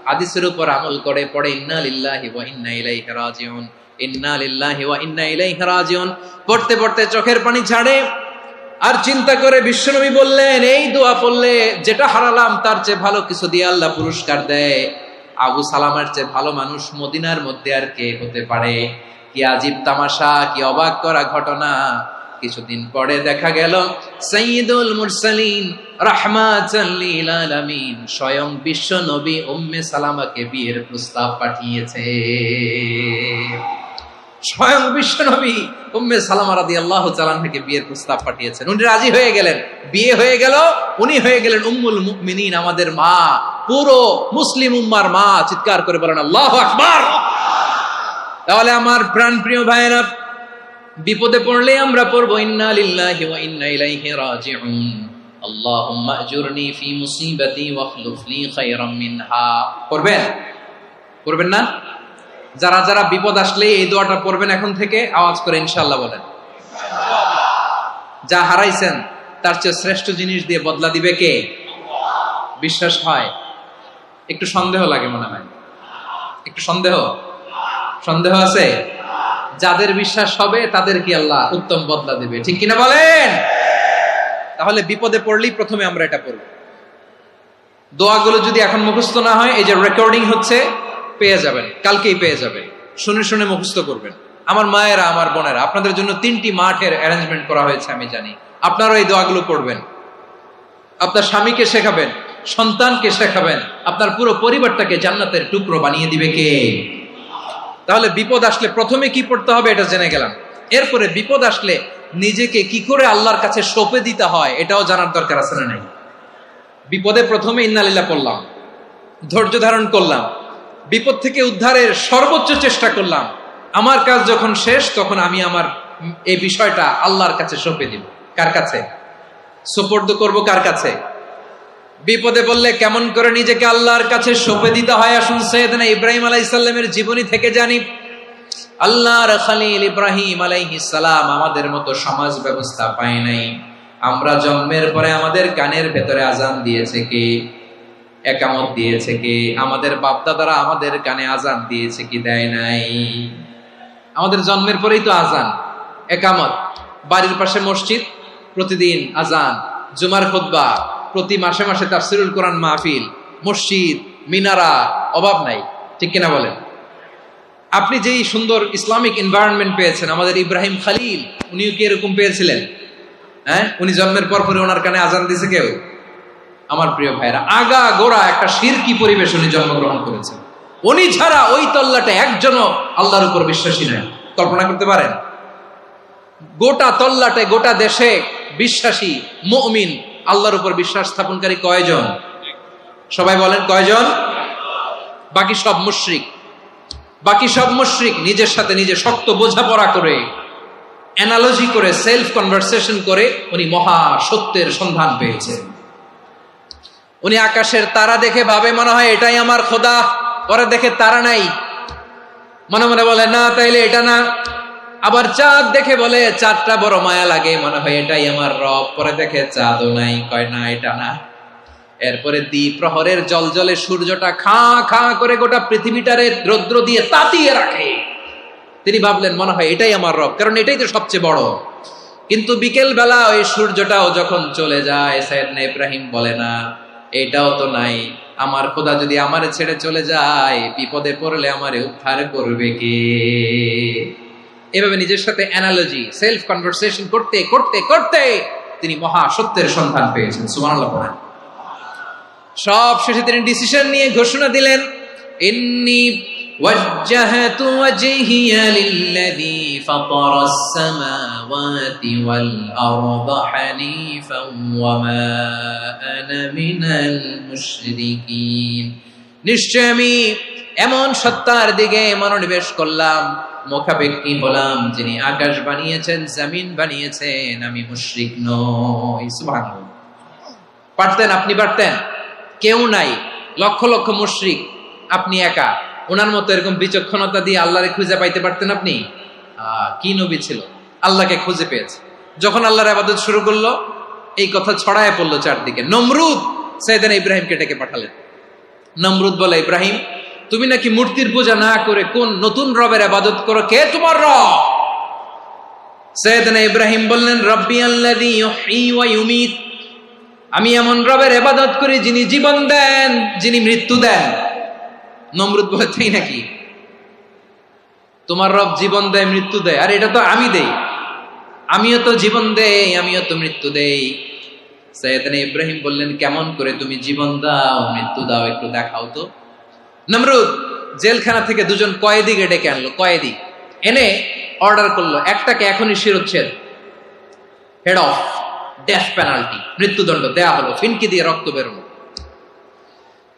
হাদিসের উপর আমল করে পড়ে ইন্না লিল্লাহি ওয়া ইন্না ইলাইহি রাজিউন, ইন্না লিল্লাহি ওয়া ইন্না ইলাইহি রাজিউন। পড়তে পড়তে চোখের পানি ছাড়ে আর চিন্তা করে বিশ্বনবী বললেন এই দোয়া পড়লে যেটা হারালাম তার চেয়ে ভালো কিছু দিয়ে আল্লাহ পুরস্কার দেয়। আবু সালামার চেয়ে ভালো মানুষ মদিনার মধ্যে আর কে হতে পারে? কি আজীব তামাশা, কি অবাক করা ঘটনা। কিছুদিন পরে দেখা গেল সাইয়্যিদুল মুরসালিন রাহমাতাল লিল আলামিন স্বয়ং বিশ্ব নবী উম্মে সালামাকে বিয়ের প্রস্তাব পাঠিয়েছে। স্বয়ং বিশ্ব নবী উম্মে সালামা রাদিয়াল্লাহু তাআলা আনহাকে বিয়ের প্রস্তাব পাঠিয়েছেন। উনি রাজি হয়ে গেলেন, বিয়ে হয়ে গেল। উনি হয়ে গেলেন উম্মুল মুমিনিন, আমাদের মা, পুরো মুসলিম উম্মার মা। চিৎকার করে বলেন আল্লাহু আকবার। তাহলে আমার প্রাণ প্রিয় ভাইয়েরা, বিপদে পড়লে আমরা পড়বো ইন্না লিল্লাহি ওয়া ইন্না ইলাইহি রাজিউন, আল্লাহুম্মা আজুরনি ফি মুসিবাতি ওয়া আখলুফ লি খায়রাম মিনহা। করবেন? করবেন না? যারা যারা বিপদ আসলে এই দোয়াটা পড়বেন এখন থেকে আওয়াজ করে ইনশাআল্লাহ বলেন। যা হারাইছেন তার চেয়ে শ্রেষ্ঠ জিনিস দিয়ে বদলা দিবে কে? বিশ্বাস হয়? একটু সন্দেহ লাগে মনে হয়, একটু সন্দেহ আছে? যাদের বিশ্বাস হবে তাদের কি আল্লাহ উত্তম বদলা দিবে, ঠিক কিনা বলেন? তাহলে বিপদে পড়লেই প্রথমে আমরা এটা পড়ব। দোয়াগুলো যদি এখন মুখস্থ না হয়, এই যে রেকর্ডিং হচ্ছে, পেয়ে যাবেন, কালকেই পেয়ে যাবেন। শুনে শুনে মুখস্থ করবেন। আমার মায়েরা, আমার বোনেরা, আপনাদের জন্য 3টি মাঠের অ্যারেঞ্জমেন্ট করা হয়েছে, আমি জানি। আপনারা এই দোয়াগুলো পড়বেন, আপনার স্বামীকে শেখাবেন, সন্তানকে শেখাবেন, আপনার পুরো পরিবারটাকে জান্নাতের টুকরো বানিয়ে দিবে কে? তাহলে বিপদ আসলে প্রথমে কি পড়তে হবে এটা জেনে গেলাম। এরপরে বিপদ আসলে নিজেকে কি করে আল্লাহর কাছে সঁপে দিতে হয় এটাও জানার দরকার আছে না নাই? বিপদে প্রথমে ইন্না লিল্লাহ পড়লাম, ধৈর্য ধারণ করলাম, বিপদ থেকে উদ্ধারের সর্বোচ্চ চেষ্টা করলাম। আমার কাজ যখন শেষ তখন আমি আমার এই বিষয়টা আল্লাহর কাছে সঁপে দিব। কার কাছে সুপর্দ করব? কার কাছে? বিপদে বললে কেমন করে নিজেকে আল্লাহর কাছে সঁপে দিতে হয় আসুন সাইয়েদনা ইব্রাহিম আলাইহিস সালামের জীবনী থেকে জানি। আল্লাহর খলিল ইব্রাহিম আলাইহিস সালাম আমাদের মতো সমাজ ব্যবস্থা পায় নাই। আমরা জন্মের পরে আমাদের কানের ভেতরে আজান দিয়েছে কে? একামত দিয়েছে কে? আমাদের বাপদাদারা আমাদের কানে আজান দিয়েছে কি? দেয় নাই। আমাদের জন্মের পরেই তো আজান, একামত, বাড়ির পাশে মসজিদ, প্রতিদিন আজান, জুমার খুতবা, প্রতি মাসে মাসে তাফসীরুল কোরআন মাহফিল, মসজিদ, মিনারা, অভাব নাই, ঠিক কিনা বলেন? আপনি যেই সুন্দর ইসলামিক এনভায়রনমেন্ট পেয়েছেন, আমাদের ইব্রাহিম খলিল উনিও কি এরকম পেয়েছিলেন? হ্যাঁ, উনি জন্মের পর পরে ওনার কানে আজান দিয়েছে কেউ? আমার প্রিয় ভাইরা, আগা গোড়া একটা শিরকি পরিবেশ উনি জন্মগ্রহণ করেছেন। উনি ছাড়া ওই তল্লাটে একজনও আল্লাহর উপর বিশ্বাসী নয়। কল্পনা করতে পারেন? গোটা তল্লাটে, গোটা দেশে বিশ্বাসী মুমিন, আল্লাহর উপর বিশ্বাস স্থাপনকারী কয়জন? সবাই বলেন কয়জন? বাকি সব মুশরিক। বাকি সব মুশরিক নিজের সাথে নিজে শক্ত বোঝাপড়া করে, অ্যানালজি করে, সেলফ কনভারসেশন করে উনি মহা সত্যের সন্ধান পেয়েছেন। উনি আকাশের তারা দেখে ভাবে মনে হয় এটাই আমার খোদা, পরে দেখে তারা নাই, মনে মনে বলে না তাইলে এটা না। আবার চাঁদ দেখে বলে চাঁদটা বড় মায়া লাগে, মনে হয় এটাই আমার রব, পরে দেখে চাঁদও নাই, কয় না এটা না। এরপরে দ্বিপ্রহরের জলজলে সূর্যটা খাঁ খাঁ করে গোটা পৃথিবীটারে রৌদ্র দিয়ে তাতিয়ে রাখে। তিনি ভাবলেন মনে হয় এটাই আমার রব, কারণ এটাই তো সবচেয়ে বড়। কিন্তু বিকেল বেলা ওই সূর্যটাও যখন চলে যায়, সাইয়েদনা ইব্রাহিম বলে না এটাও তো নাই, আমার খোদা যদি আমারে ছেড়ে চলে যায়, বিপদে পড়লে আমারে উদ্ধার করবে কে? এভাবে নিজের সাথে অ্যানালজি, সেলফ কনভারসেশন করতে করতে করতে তিনি মহা সত্যের সন্ধান পেয়েছেন। সুবহানাল্লাহ পড়েন। সব শেষে তিনি ডিসিশন নিয়ে ঘোষণা দিলেন, ইন্নী ওয়াজ্জাহতু ওয়াজহিয়া লিল্লাযী ফাতারাস সামাওয়াতি ওয়াল আরদা হানিফান ওয়া মা আনা মিনাল মুশরিকিন। নিশ্চয় আমি এমন সত্তার দিকে মনোনিবেশ করলাম, মুখাপেক্ষী হলাম, যিনি আকাশ বানিয়েছেন, জমিন বানিয়েছেন, আমি মুশরিক নই। সুবহানাল্লাহ। পারতেন, আপনি পারতেন? কেউ নাই, লক্ষ লক্ষ মুশরিক, আপনি একা। ওনার মতো এরকম বিচক্ষণতা দিয়ে আল্লাহরে খুঁজে পাইতে পারতেন আপনি? কি নবী ছিল, আল্লাহকে খুঁজে পেয়েছে। যখন আল্লাহর ইবাদত শুরু করলো, এই কথা ছড়ায় পড়লো চারদিকে। নমরুদ সাইয়েদনা ইব্রাহিমকে ডেকে পাঠালেন। নমরুদ বলে, ইব্রাহিম তুমি নাকি মূর্তির পূজা না করে কোন নতুন রবের ইবাদত করো, কে তোমার রব? সাইয়েদনা ইব্রাহিম বললেন, রব্বি আল্লাযী ইউহয়ী ওয়া ইউমীত, আমি এমন রবের ইবাদত করি যিনি জীবন দেন, যিনি মৃত্যু দেন। নমরুদ বলে, তাই নাকি? তোমার রব জীবন দেয়, মৃত্যু দেয়, আর এটা তো আমি দেই। আমিও তো জীবন দেই, আমিও তো মৃত্যু দেই। সাইয়েদনা ইব্রাহিম বললেন, কেমন করে তুমি জীবন দাও, মৃত্যু দাও, একটু দেখাও তো। নমরুদ জেলখানা থেকে দুজন কয়েদিকে ডেকে আনলো। কয়েদি এনে অর্ডার করলো, একটাকে এখনই শিরোচ্ছেদ, হেড অফ, ডেথ পেনাল্টি, মৃত্যুদণ্ড দেয়া হলো, ফিনকি দিয়ে রক্ত বেরোনো।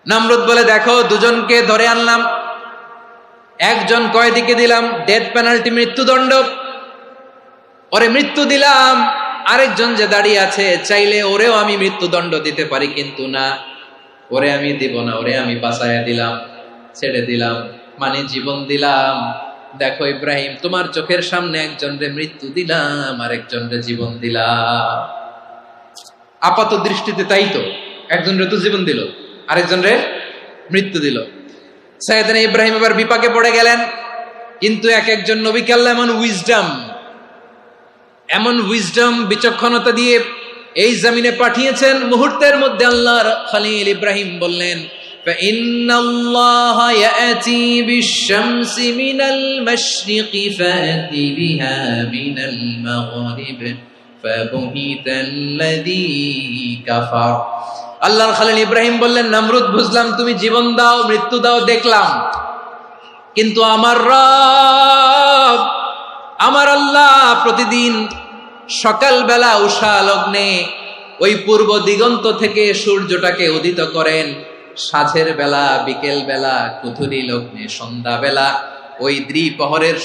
নমরুদ বলে, দেখো দুজনকে ধরে আনলাম, একজন কয়েদিকে দিলাম ডেথ পেনাল্টি, মৃত্যুদণ্ড, ওরে মৃত্যু দিলাম। আরেকজন যে দাঁড়িয়ে আছে, চাইলে ওরেও আমি মৃত্যুদণ্ড দিতে পারি, কিন্তু না, ওরে আমি দিব না, ওরে আমি বাঁচাইয়া দিলাম, ছেড়ে দিলাম, মানে জীবন দিলাম। দেখো ইব্রাহিম, তোমার চোখের সামনে একজনরে মৃত্যু দিলাম, আরেকজনরে জীবন দিলাম। আপাত দৃষ্টিতে তাই তো, একজনরে তো জীবন দিল, আরেকজনরে মৃত্যু দিল। সাইয়েদনা ইব্রাহিম এবার বিপাকে পড়ে গেলেন। কিন্তু এক একজন নবীকে আল্লাহ এমন উইজডম বিচক্ষণতা দিয়ে এই জমিনে পাঠিয়েছেন, মুহূর্তের মধ্যে আল্লাহর খলিল ইব্রাহিম বললেন, ফাইন্নাল্লাহা ইয়াতি বিশ-শামসি মিনাল মাশরিকি ফাতি বিহা মিনাল মাগরিব ফাবুহিতাল্লাযী কাফার। আল্লাহর খলিল ইব্রাহিম বললেন, নমরুদ বুঝলাম তুমি জীবন দাও, মৃত্যু দাও, দেখলাম, কিন্তু আমার রব, আমার আল্লাহ প্রতিদিন সকালবেলা উষা লগ্নে ওই পূর্ব দিগন্ত থেকে সূর্যটাকে উদিত করেন, সাঁঝের বেলা, বিকেল বেলা, কুথুরি লগ্নে, সন্ধ্যা বেলা ওই দ্বিপ্রহরের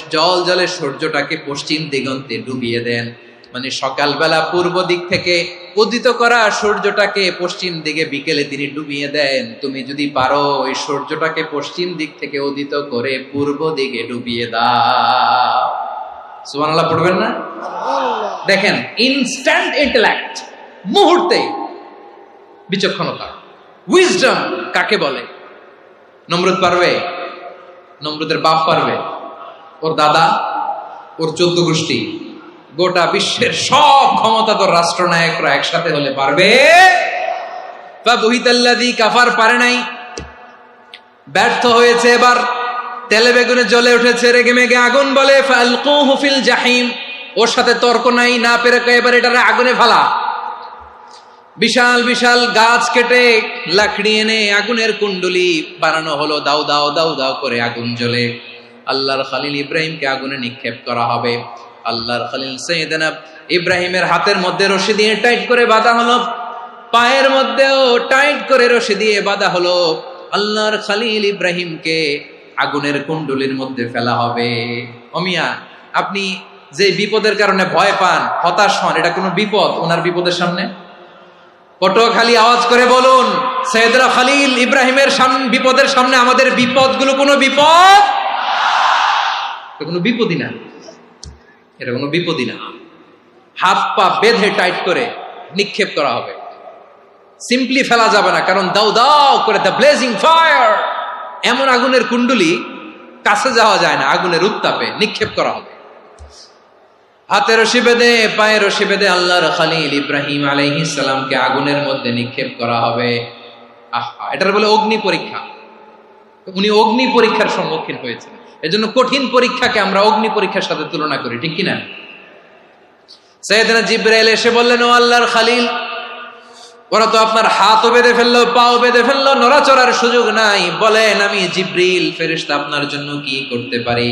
জলে সূর্যটাকে পশ্চিম দিগন্তে ডুবিয়ে দেন। মানে সকালবেলা পূর্ব দিক থেকে উদিত করা সূর্যটাকে পশ্চিম দিকে বিকেলে তিনি ডুবিয়ে দেন। তুমি যদি পারো ওই সূর্যটাকে পশ্চিম দিক থেকে উদিত করে পূর্ব দিকে ডুবিয়ে দাও। সুবহানাল্লাহ পড়বেন না? দেখেন, ইনস্ট্যান্ট ইন্টেলেক্ট, মুহূর্তে বিচক্ষণতা, উইজডম কাকে বলে? নমরুদ পারবে? নমরুদের বাপ পারবে? ওর দাদা, ওর 14 গোষ্ঠী, গোটা বিশ্বের সব ক্ষমতাধর রাষ্ট্রনায়করা একসাথে হলে পারবে? ফাবুহিতাল্লাযী কাফার পারে নাই, ব্যর্থ হয়েছে। এবার তেলে বেগুনে জ্বলে উঠেছে, রেগে মেগে আগুন বলে, ফালকুহু ফিল জাহিম। ওর সাথে তর্ক নাই, না পেরে এবার এটারে আগুনে ফেলা। বিশাল বিশাল গাছ কেটে লাকড়ি এনে আগুনের কুণ্ডলি বানানো হলো, দাও দাও দাও দাও করে আগুন জ্বলে। আল্লাহর খলিল ইব্রাহিমকে আগুনে নিক্ষেপ করা হবে। আল্লাহর খলিল সাইয়েদনা ইব্রাহিমের হাতের মধ্যে রশি দিয়ে টাইট করে বাঁধা হলো, পায়ের মধ্যেও টাইট করে রশি দিয়ে বাঁধা হলো। আল্লাহর খলিল ইব্রাহিমকে আগুনের কুণ্ডলির মধ্যে ফেলা হবে। অমিয়া, আপনি যে বিপদের কারণে ভয় পান, হতাশ হন, এটা কোনো বিপদ ওনার বিপদের সামনে? পটুয়াখালী আওয়াজ করে বলুন, সাইয়েদনা খলিল ইব্রাহিমের বিপদের সামনে আমাদের বিপদগুলো কোনো বিপদ? এটা কোনো বিপদই না, এটা কোনো বিপদই না। হাত পা বেঁধে টাইট করে নিক্ষেপ করা হবে। সিম্পলি ফেলা যাবে না, কারণ দাও দাও করে দ্য ব্লেজিং ফায়ার, এমন আগুনের কুণ্ডুলি কাছে যাওয়া যায় না, আগুনের উত্তাপে নিক্ষেপ করা হবে। হাতে রশি বেঁধে পায়ে রশি বেঁধে আল্লাহর খলিল ইব্রাহিম আলাইহিস সালামকে আগুনের মধ্যে নিক্ষেপ করা হবে। আহা, এটার বলে অগ্নি পরীক্ষা। উনি অগ্নি পরীক্ষার সম্মুখীন হয়েছেন। এজন্য কঠিন পরীক্ষাকে আমরা অগ্নি পরীক্ষার সাথে তুলনা করি, ঠিক কিনা? সাইয়েদনা জিবরাইল এসে বললেন, ও আল্লাহর খলিল, ওরা তো আপনার হাতও বেঁধে ফেললো, পাও বেঁধে ফেললো, নড়াচড়ার সুযোগ নাই, বলেন আমি জিবরিল ফেরেশতা আপনার জন্য কি করতে পারি?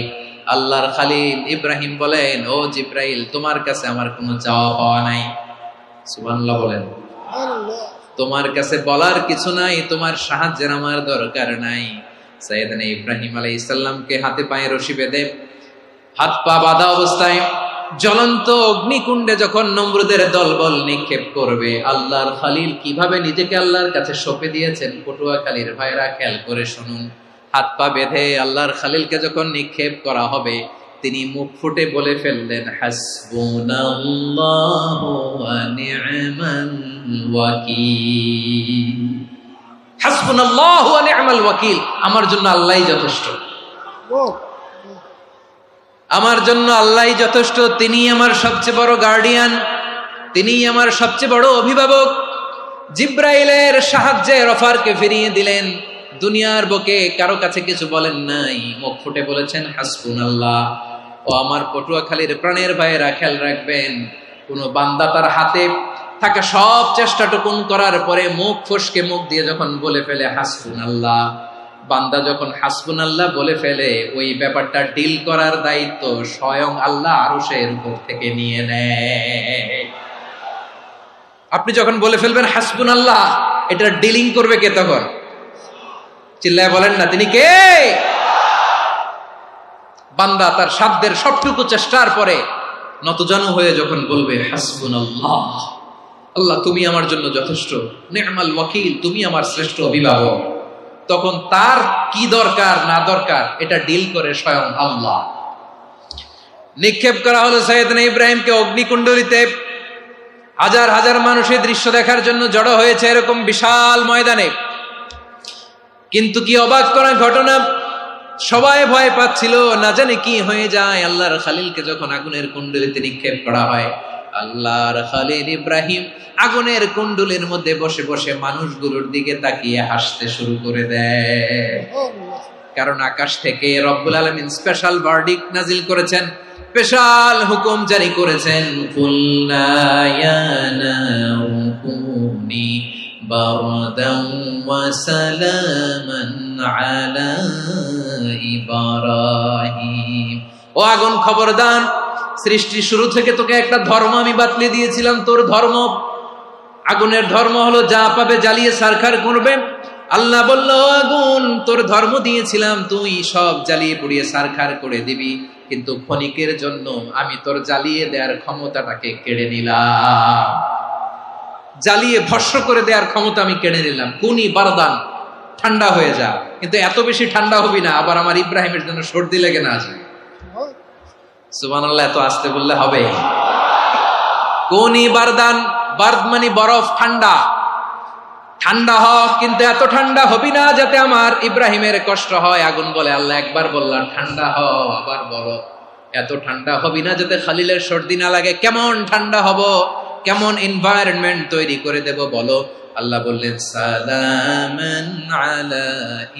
আল্লাহর খলিল ইব্রাহিম বলেন, ও জিবরাইল, তোমার কাছে আমার কোনো চাওয়া পাওয়া নাই। সুবহানাল্লাহ বলেন। তোমার কাছে বলার কিছু নাই, তোমার সাহায্যের আমার দরকার নাই। সাইয়েদনা ইব্রাহিম আলাইহিস সালামকে হাতে পায়ে রশি বেঁধে হাত পা বাঁধা অবস্থায় জ্বলন্ত অগ্নিকুণ্ডে যখন নমরুদের দলবল নিক্ষেপ করবে, আল্লাহর খলিল কিভাবে নিজেকে আল্লাহর কাছে সঁপে দিয়েছেন, পটুয়াখালীর ভাইরা খেয়াল করে শুনুন। হাত পা বেঁধে আল্লাহর খলিলকে যখন নিক্ষেপ করা হবে, তিনি মুখ ফুটে বলে ফেললেন, হাসবুনাল্লাহু ওয়া নি'মাল ওয়াকিল। হাসবুনাল্লাহু ওয়া নি'মাল ওয়াকিল, আমার জন্য আল্লাহই যথেষ্ট, আমার জন্য আল্লাহই যথেষ্ট। তিনি আমার সবচেয়ে বড় গার্ডিয়ান, তিনি আমার সবচেয়ে বড় অভিভাবক। জিব্রাইলের সাহায্যে অফারকে ফিরিয়ে দিলেন। দুনিয়ার বুকে কারো কাছে কিছু বলেন নাই, মুখ ফুটে বলেছেন হাসবুনাল্লাহ। ও আমার পটুয়াখালীর প্রাণের ভাইয়েরা, খেয়াল রাখবেন, কোন বান্দা তার হাতে থাকা সব চেষ্টাটুকুন করার পরে মুখ ফসকে মুখ দিয়ে যখন বলে ফেলে হাসবুনাল্লাহ, বান্দা যখন হাসবুনাল্লাহ বলে ফেলে, ওই ব্যাপারটা ডিল করার দায়িত্ব স্বয়ং আল্লাহ আরশের উপর থেকে নিয়ে নেয়। আপনি যখন বলে ফেলবেন হাসবুনাল্লাহ, এটা ডিলিং করবে কে তখন? চিল্লায় বলেন না, তিনি কে? বান্দা তার সাধ্যের সবটুকু চেষ্টার পরে নতজানু হয়ে যখন বলবে হাসবুনাল্লাহ, আল্লাহ তুমি আমার জন্য যথেষ্ট, নি'মাল ওয়াকিল, তুমি আমার শ্রেষ্ঠ অভিভাবক, তখন তার কি দরকার না দরকার এটা ডিল করে স্বয়ং আল্লাহ। নিক্ষেপ করা হলো সাইয়েদনা ইব্রাহিমকে অগ্নিকুণ্ডলিতে। হাজার হাজার মানুষের দৃশ্য দেখার জন্য জড়ো হয়েছে এরকম বিশাল ময়দানে। কিন্তু কি অবাক করা ঘটনা, সবাই ভয় পাচ্ছিল, না জানে কি হয়ে যায়। আল্লাহর খলিলকে যখন আগুনের কুণ্ডলিতে নিক্ষেপ করা হয়, আল্লাহর খলিল ইব্রাহিম আগুনের কুণ্ডলীর মধ্যে বসে বসে মানুষগুলোর দিকে তাকিয়ে হাসতে শুরু করে দেয়। কারণ আকাশ থেকে রব্বুল আলামিন স্পেশাল ভার্ডিক্ট নাজিল করেছেন, স্পেশাল হুকুম জারি করেছেন, কুলনা ইয়া নারু কুনি বারদান ওয়া সালামান আলা ইব্রাহিম। ও আগুন, খবরদার, সৃষ্টির শুরু থেকে তোকে একটা ধর্ম আমি বাতলে দিয়েছিলাম, তোর ধর্ম, আগুনের ধর্ম হলো যা পাবে জ্বালিয়ে সারখার করবে। আল্লাহ বলল, আগুন, তোর ধর্ম দিয়েছিলাম, তুই সব জ্বালিয়ে পুড়িয়ে সারখার করে দিবি, কিন্তু ক্ষণিকের জন্য আমি তোর জ্বালিয়ে দেওয়ার ক্ষমতাটাকে কেড়ে নিলাম, জ্বালিয়ে ভস্ম করে দেওয়ার ক্ষমতা আমি কেড়ে নিলাম। কুনি বারদান, ঠান্ডা হয়ে যা, কিন্তু এত বেশি ঠান্ডা হবি না আবার আমার ইব্রাহিমের জন্য সর্দি লেগে না যায়। সুবহানাল্লাহ, এত আসতে বললে হবে? কুনি বারদান, বার্দ মানে বরফ, ঠান্ডা, ঠান্ডা হ, কিন্তু এত ঠান্ডা হবি না যাতে আমার ইব্রাহিমের কষ্ট হয়। আগুন বলে, আল্লাহ একবার বললাম ঠান্ডা হ, আবার বলো এত ঠান্ডা হবি না যাতে খলিলের সর্দি না লাগে। কেমন ঠান্ডা হব, কেমন এনভায়রনমেন্ট তৈরি করে দেব বলো? আল্লাহ বললেন, সালামান আলা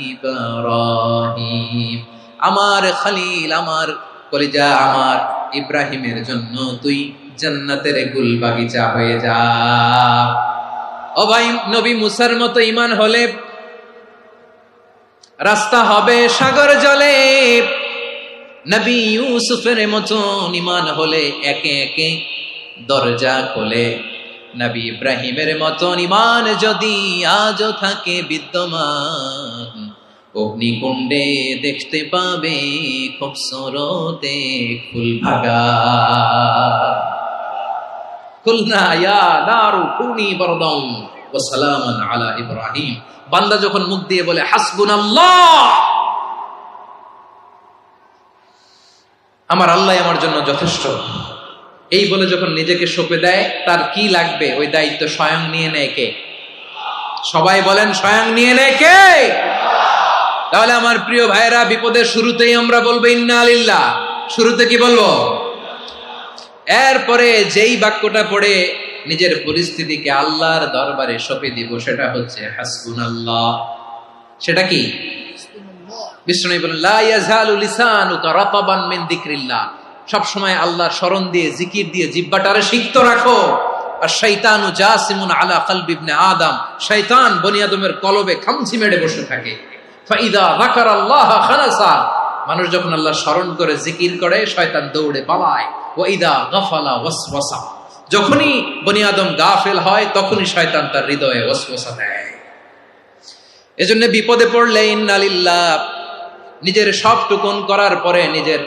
ইব্রাহিম, আমার খলিল, আমার কলিজা, আমার ইব্রাহিমের জন্য তুই জান্নাতের গুল বাগিচা হয়ে যা। ও ভাই, নবী মুসার মতো ঈমান হলে রাস্তা হবে সাগর জলে, নবী ইউসুফের মতো ঈমান হলে একে একে দরজা খোলে। নবী ইব্রাহিমের মতো ঈমান যদি আজও থাকে বিদ্যমান, অগ্নিকুণ্ডে দেখতে পাবে খুবসুরতে ফুল ভাগা। কুলনা ইয়া নারু কুনি বারদান ওয়া সালামান আলা ইব্রাহিম। বান্দা যখন মুখ দিয়ে বলে হাসবুনাল্লাহ, আমার আল্লাহ আমার জন্য যথেষ্ট, এই বলে যখন নিজেকে সঁপে দেয়, তার কি লাগবে ওই দায়িত্ব স্বয়ং নিয়ে নেয় কে? সবাই বলেন স্বয়ং নিয়ে নেয় কে? তাহলে আমার প্রিয় ভাইরা, বিপদের শুরুতেই আমরা বলবো ইন্না লিল্লাহ। শুরুতে কি বলবো? এরপরে যেই বাক্যটা পড়ে নিজের পরিস্থিতিকে আল্লাহর দরবারে সঁপে দিব, সেটা হচ্ছে হাসবুনাল্লাহ। সেটা কি? বিষ্ণু বলেন লা ইয়াজালু লিসানুকা রাতাবান মিন যিকরিল্লাহ। সব সময় আল্লাহর স্মরণ দিয়ে, জিকির দিয়ে জিহ্বাটারে সিক্ত রাখো। আর শয়তানু জাসিমুন আলা কলবি ইবনে আদম, শয়তান বনি আদমের কলবে খামচি মেরে বসে থাকে। ফাইদা যাকারাল্লাহ খালাসা, মানুষ যখন আল্লাহর স্মরণ করে জিকির করে শয়তান দৌড়ে পালায়। ওয়া ইদা গাফালা ওয়াসওয়াসা, যখনই বনি আদম গাফেল হয় তখনই শয়তান তার হৃদয়ে ওয়াসওয়াসা দেয়। এজন্য বিপদে পড়লে ইন্না লিল্লাহ, নিজের সব টুকুন করার পরে, নিজের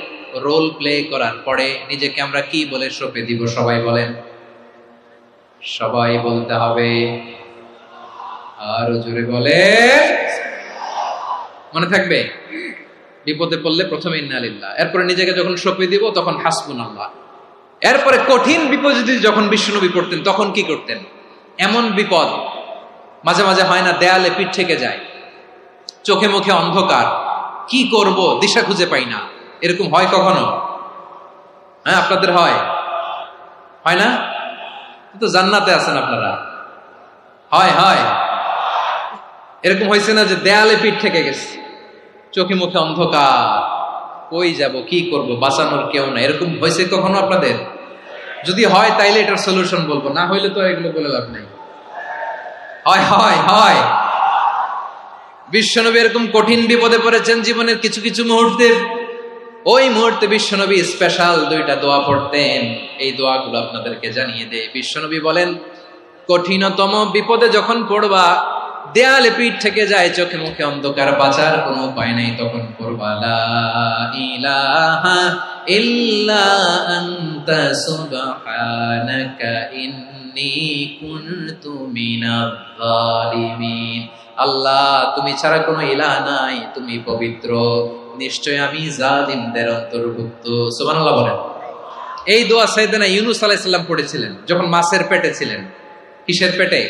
রোল প্লে করার পরে নিজেকে আমরা কি বলে সঁপে দিব? সবাই বলেন, সবাই বলতে হবে। আরো জোরে বলে, মনে থাকবে? বিপদে পড়লে প্রথমে ইন্না লিল্লাহ, এরপরে নিজেকে যখন সঁপে দিব তখন হাসবুনাল্লাহ। এরপরে কঠিন বিপদ যদি যখন বিশ্বনবী পড়তেন তখন কি করতেন? এমন বিপদ মাঝে মাঝে হয় না, দেয়ালে পিঠ থেকে যায়, চোখে মুখে অন্ধকার, কি করব দিশা খুঁজে পাই না, এরকম হয় কখনো? হ্যাঁ, আপনাদের হয়? হয় না? তো জান্নাতে আছেন আপনারা। হয় হয় এরকম হয়েছে না যে দেয়ালে পিঠ থেকে গেছে, চোখে মুখে অন্ধকার, কই যাব, কি করব, বাঁচানোর কেউ না, এরকম হয়েছে কখনো আপনাদের? যদি হয় তাইলে এটার সলিউশন বলবো, না হইলে তো এগুলো বলে লাভ নেই। হয় হয় হয় বিশ্বনবী এরকম কঠিন বিপদে পড়েছেন জীবনের কিছু কিছু মুহূর্তে। ওই মুহূর্তে বিশ্বনবী স্পেশাল দুইটা দোয়া পড়তেন। এই দোয়াগুলো আপনাদেরকে জানিয়ে দেয়। বিশ্বনবী বলেন, কঠিনতম বিপদে যখন পড়বা, দেয়ালে পিঠ থেকে যায়, চোখে মুখে অন্ধকার, বাঁচার কোনো উপায় নাই, তখন পড়বা লা ইলাহা ইল্লা আনতা সুবহানাকা ইন্নী কুনতু মিনাজ জালিমিন। আল্লাহ, তুমি ছাড়া কোনো ইলাহ নাই, তুমি পবিত্র, নিশ্চয় আমি জালিমদের অন্তর্ভুক্ত। সুবহানাল্লাহ বলেন। এই দোয়া সাইয়েদনা ইউনূস আলাইহিস সালাম পড়েছিলেন যখন মাছের পেটে ছিলেন। কিসের পেটে?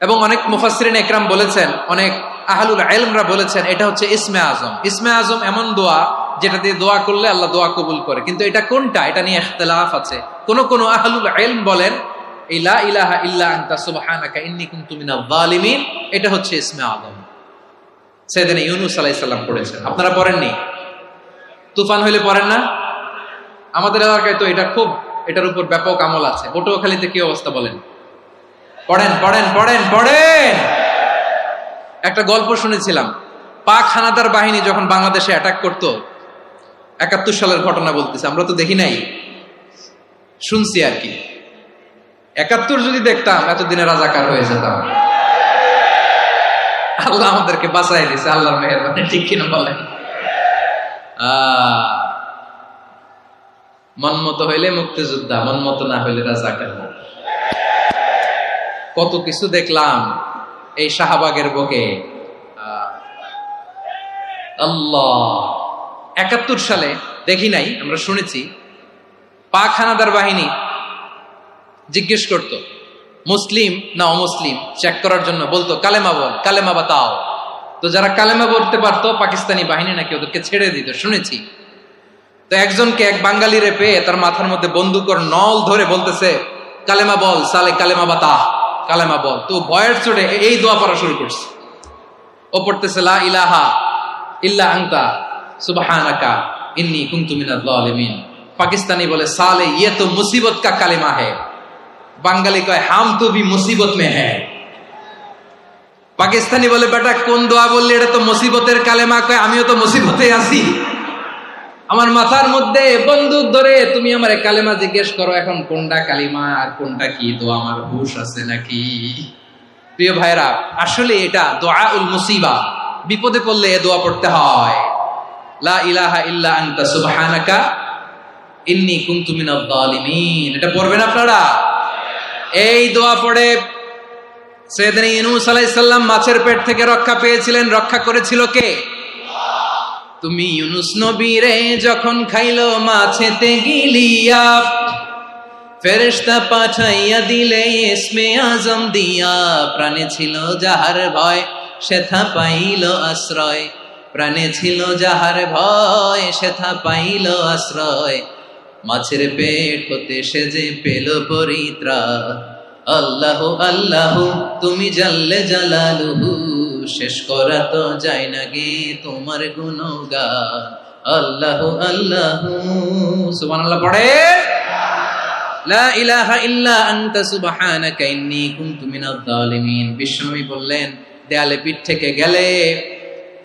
এবং অনেক মুফাসসিরিন একরাম বলেছেন, অনেক আহলুল ইলমরা বলেছেন, এটা হচ্ছে ইসমে আজম। ইসমে আজম এমন দোয়া যেটা দিয়ে দোয়া করলে আল্লাহ দোয়া কবুল করে, কিন্তু এটা কোনটা, এটা নিয়ে ইখতিলাফ আছে। কোন আহলুল ইলম বলেন এই লা ইলাহা ইল্লা আনতা সুবহানাকা ইন্নী কুনতু মিনাজ জালিমিন, এটা হচ্ছে ইসমে আজম। সাইয়েদনা ইউনূস আলাইহিস সালাম পড়েছেন। আপনারা পড়েননি? তুফান হইলে পড়েন না? আমাদের এলাকায় তো এটা খুব, এটার উপর ব্যাপক আমল আছে। পটুয়াখালীতে কি অবস্থা বলেন? পড়েন পড়েন পড়েন পড়েন। একটা গল্প শুনেছিলাম, পাক হানাদার বাহিনী যখন বাংলাদেশে অ্যাটাক করত, ৭১ সালের ঘটনা বলতেছে, আমরা তো দেখি নাই, শুনছি আর কি। ৭১ যদি দেখতাম এতদিনে রাজাকার হয়ে যেতাম। আল্লাহ আমাদেরকে বাঁচাই দিছে, আল্লাহর মেহেরবানি, ঠিক কিনা বলেন? মন মতো হইলে মুক্তিযোদ্ধা, মন মতো না হইলে রাজাকার। কত কিছু দেখলাম এই শাহবাগের বুকে। আল্লাহ, ৭১ সালে দেখি নাই, আমরা শুনেছি পাক হানাদার বাহিনী জিজ্ঞেস করত মুসলিম না অমুসলিম চেক করার জন্য, বলতো কালেমা বল, কালেমা বাতাও। তো যারা কালেমা বলতে পারতো পাকিস্তানি বাহিনী নাকি ওদেরকে ছেড়ে দিত, শুনেছি। তো একজনকে, এক বাঙালিরে পেয়ে তার মাথার মধ্যে বন্দুকর নল ধরে বলতেছে কালেমা বল সালে, কালেমা বাতা, কালেমা বল। তো ভয়ের চোটে এই দোয়া পড়া শুরু করছে। ও পড়তেছে লা ইলাহা ইল্লা আনতা সুবহানাকা ইন্নী কুনতু মিনাজ জালিমিন। পাকিস্তানি বলে সালে ইয়ে তো মুসিবত কা কালেমা है। বাঙালি কয় হাম তো ভি মুসিবত মে হ্যায়। পাকিস্তানি বলে বেটা কোন দোয়া বললি, এটা তো মুসিবতের কালেমা। কয় আমিও তো মুসিবতে আছি, আমার মাথার মধ্যে বন্দুক ধরে তুমি আমার কালেমা জিজ্ঞেস করো, এখন কোনটা কালিমা আর কোনটা কি দোয়া, আমার হুশ আছে নাকি? প্রিয় ভাইরা, আসলে এটা দুআউল মুসিবা, বিপদে পড়লে এ দোয়া পড়তে হয়। লা ইলাহা ইল্লা আনতা সুবহানাকা ইন্নী কুনতু মিনাজ জালিমিন, এটা পড়বেন আপনারা। এই দোয়া পড়ে সাইয়েদনা ইউনূস আলাইহিস সালাম মাছের পেট থেকে রক্ষা পেয়েছিলেন। রক্ষা করেছিল কে? তুমি ইউনূস নবী রে যখন খাইলো মাছেতে গিলিয়া, ফেরেশতা পাঠাইয়া দিলে ইসমে আজম দিয়া, প্রাণে ছিল যাহার ভয় সেথা পাইল আশ্রয়, প্রাণে ছিল যাহার ভয় সেথা পাইল আশ্রয়, মাছের পেট হতে সে যে পেল পরিত্রাণ। আল্লাহ আল্লাহ তুমি জাল্লে জালালুহু, শেষ করা তো যায় না গে তোমার গুণগান। আল্লাহ আল্লাহ, সুবহানাল্লাহ পড়ে। লা ইলাহা ইল্লা আনতা সুবহানাকা ইন্নী কুনতু মিনাজ জালিমিন। বিশ্বনবী বললেন, দেয়ালে পিঠ থেকে গেলে,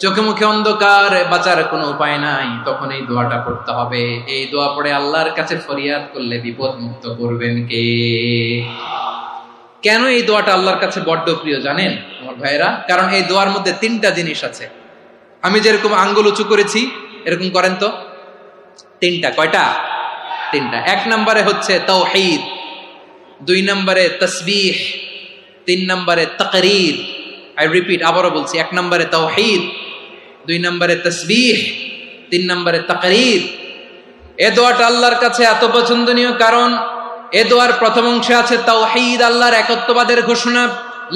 চোখে মুখে অন্ধকার, বাঁচার কোনো উপায় নাই, তখন এই দোয়াটা পড়তে হবে। এই দোয়া পড়ে আল্লাহর কাছে ফরিয়াদ করলে বিপদ মুক্ত করবেন কে? কেন এই দোয়াটা আল্লাহর কাছে বড্ড প্রিয় জানেন আমার ভাইয়েরা? কারণ এই দোয়ার মধ্যে তিনটা জিনিস আছে। আমি যেরকম আঙ্গুল উঁচু করেছি এরকম করেন তো। তিনটা। কয়টা? তিনটা। এক নম্বরে হচ্ছে তাওহীদ, দুই নম্বরে তাসবিহ, তিন নম্বরে তাকরীর। আই রিপিট, আবারও বলছি, এক নম্বরে তাওহীদ, দুই নম্বরে তাসবিহ, তিন নম্বরে তাকরীর। এ দোয়াটা আল্লাহর কাছে এত পছন্দনীয় কারণ এ দোয়ার প্রথম অংশে আছে তাওহীদ, আল্লাহর একত্ববাদের ঘোষণা।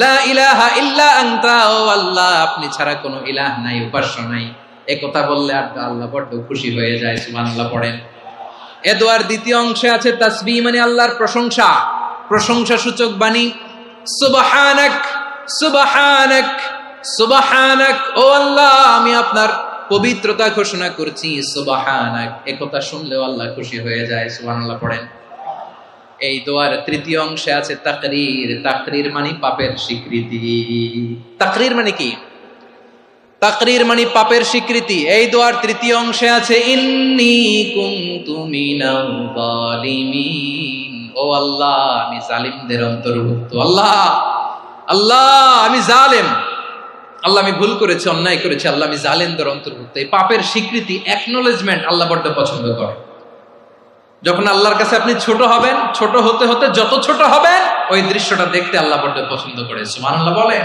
লা ইলাহা ইল্লা আনতা, ও আল্লাহ আপনি ছাড়া কোনো ইলাহ নাই, উপাস্য নাই। এ কথা বললে আল্লাহ বড্ড খুশি হয়ে যায়, সুবহানাল্লাহ পড়েন। এ দোয়ার দ্বিতীয় অংশে আছে তাসবিহ, মানে আল্লাহর প্রশংসা, প্রশংসা সূচক বাণী। সুবহানাক সুবহানাক সুবহানাক, ও আল্লাহ আমি আপনার পবিত্রতা ঘোষণা করছি, সুবহানাক। এ কথা শুনলেও আল্লাহ খুশি হয়ে যায়, সুবহানাল্লাহ পড়েন। এই দোয়ার তৃতীয় অংশে আছে তাকরীর, তাকরীর মানে পাপের স্বীকৃতি। তাকরীর মানে কি? তাকরীর মানে পাপের স্বীকৃতি। এই দোয়ার তৃতীয় অংশে আছে ইন্নী কুনতু মিনাল জালিমিন, ও আল্লাহ আমি জালিমদের অন্তর্ভুক্ত। আল্লাহ আল্লাহ আমি জালেম, আল্লাহ আমি ভুল করেছি, অন্যায় করেছি, আল্লাহ আমি জালেমদের অন্তর্ভুক্ত। এই পাপের স্বীকৃতি, অ্যাকনলেজমেন্ট আল্লাহ বড্ড পছন্দ করে। যখন আল্লাহর কাছে আপনি ছোট হবেন, ছোট হতে হতে যত ছোট হবেন, ওই দৃশ্যটা দেখতে আল্লাহ বড্ড পছন্দ করে, সুবহানাল্লাহ বলে।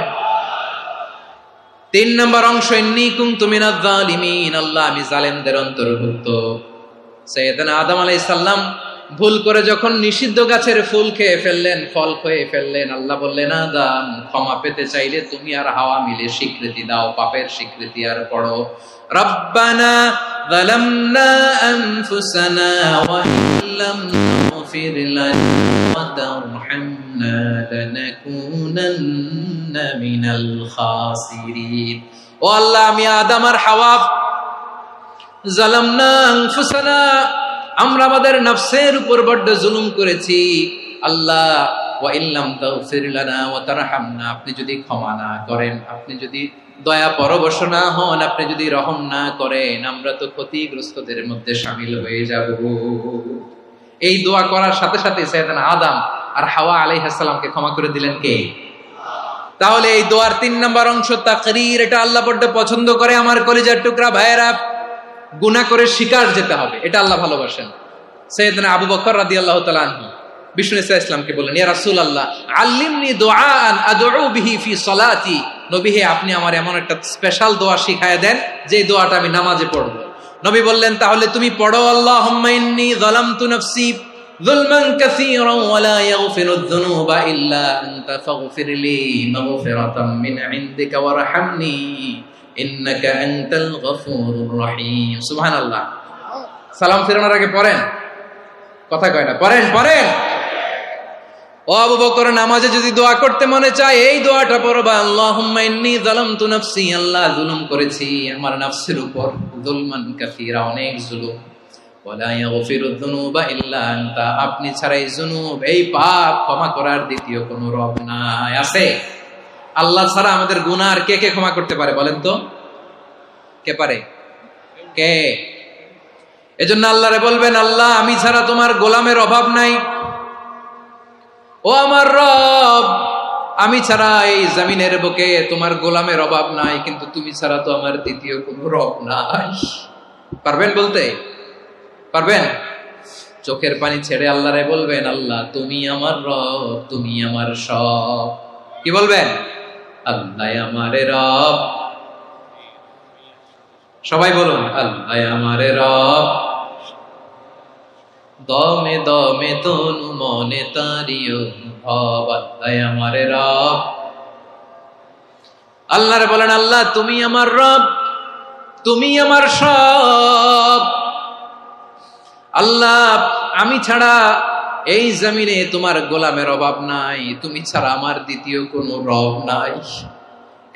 তিন নম্বর অংশ ইন্নী কুনতু মিনাজ জালিমিন, আল্লাহ আমি জালেমদের অন্তর্ভুক্ত। সাইয়েদনা আদম আলাইহিস সালাম ভুল করে যখন নিষিদ্ধ গাছের ফুল খেয়ে ফেললেন, ফল খেয়ে ফেললেন, আল্লাহ বললেন আদম ক্ষমা পেতে চাইলে তুমি আর হাওয়া মিলে স্বীকৃতি দাও, পাপের স্বীকৃতি আর পড়ো, রব্বানা যালামনা আনফুসানা ওয়া ইল্লাম তাগফির লানা ওয়া তারহামনা লানাকুনান্না মিনাল খাসিরিন। ও আল্লাহ আমি আদম আর হাওয়া, যালামনা আনফুসানা আমরা আমাদের নফসের উপর বড্ড জুলুম করেছি, আল্লাহ ওয়া ইল্লাম তাগফির লানা ওয়া তারহামনা আপনি যদি ক্ষমা না করেন, আপনি যদি দয়া পরবশ না হন, আপনি যদি রহম না করেন, আমরা তো ক্ষতিগ্রস্তদের মধ্যে শামিল হয়ে যাব। এই দোয়া করার সাথে সাথে সাইয়েদনা আদম আর হাওয়া আলাইহিস সালামকে ক্ষমা করে দিলেন কে? তাহলে এই দোয়ার তিন নম্বর অংশ তাকরীর, এটা আল্লাহ বড্ড পছন্দ করে। আমার কলিজার টুকরা ভাইয়েরা, গুনাহ করে শিকার যেতে হবে, এটা আল্লাহ ভালোবাসেন। সাইয়েদনা আবু বকর রাদিয়াল্লাহু তাআলা আনহু বিষ্ণু ইসলামকে বললেন, ইয়া রাসূলুল্লাহ আল্লিমনি দুআআন আদউ বিহি ফি সালাতি, নবী হে আপনি আমার এমন একটা স্পেশাল দোয়া শিখায় দেন যে দোয়াটা আমি নামাজে পড়ব। নবী বললেন, তাহলে তুমি পড়ো, আল্লাহুম্মা ইন্নী যালামতু নাফসি যুলমান কাসীরান ওয়া লা ইয়াগফিরুয যুনুবা ইল্লা আনতা ফাগফিরলি মাগফিরাতাম মিন ইনদিকা ওয়ারহামনি ইন্নাকা আনতাল গফুরুর রহিম। সুবহানাল্লাহ। সালাম ফেরানোর আগে পড়েন, কথা কয় না, পড়েন পড়েন। ও আবু বকর, নামাজে যদি দোয়া করতে মনে চায় এই দোয়াটা পড়বা, আল্লাহুম্মা ইন্নী যালামতু নাফসি, আল্লাহ জুলুম করেছি আমার নফসের উপর, যুলমান কাসীরা অনেক জুলুম, ওয়া লা ইয়াগফিরুয যুনুবা ইল্লা আনতা আপনি ছাড়া এই জুনুব, এই পাপ ক্ষমা করার দ্বিতীয় কোনো রব নাই। আছে? আল্লাহ ছাড়া আমাদের গুনাহ আর কে কে ক্ষমা করতে পারে বলেন তো? কে পারে? কে? এজন্য আল্লাহরে বলবেন, আল্লাহ আমি ছাড়া তোমার গোলামের অভাব নাই, ও আমার রব আমি ছাড়া এই জমিনের বুকে তোমার গোলামের অভাব নাই, কিন্তু তুমি ছাড়া তো আমার দ্বিতীয় কোনো রব নাই। পারবেন বলতে? পারবেন? চোখের পানি ছেড়ে আল্লাহরে বলবেন, আল্লাহ তুমি আমার রব, তুমি আমার সব। কি বলবেন? আল্লাহ আমারে রব, সবাই বলুন আল্লাহ আমারে রব, দমে দমে তনু মনে তারি অনুভব, আল্লাহ আমার রব। আল্লাহরে বলেন, আল্লাহ তুমি আমার রব, তুমি আমার সব। আল্লাহ আমি ছাড়া এই জমিনে তোমার গোলামের অভাব নাই, তুমি ছাড়া আমার দ্বিতীয় কোনো রব নাই।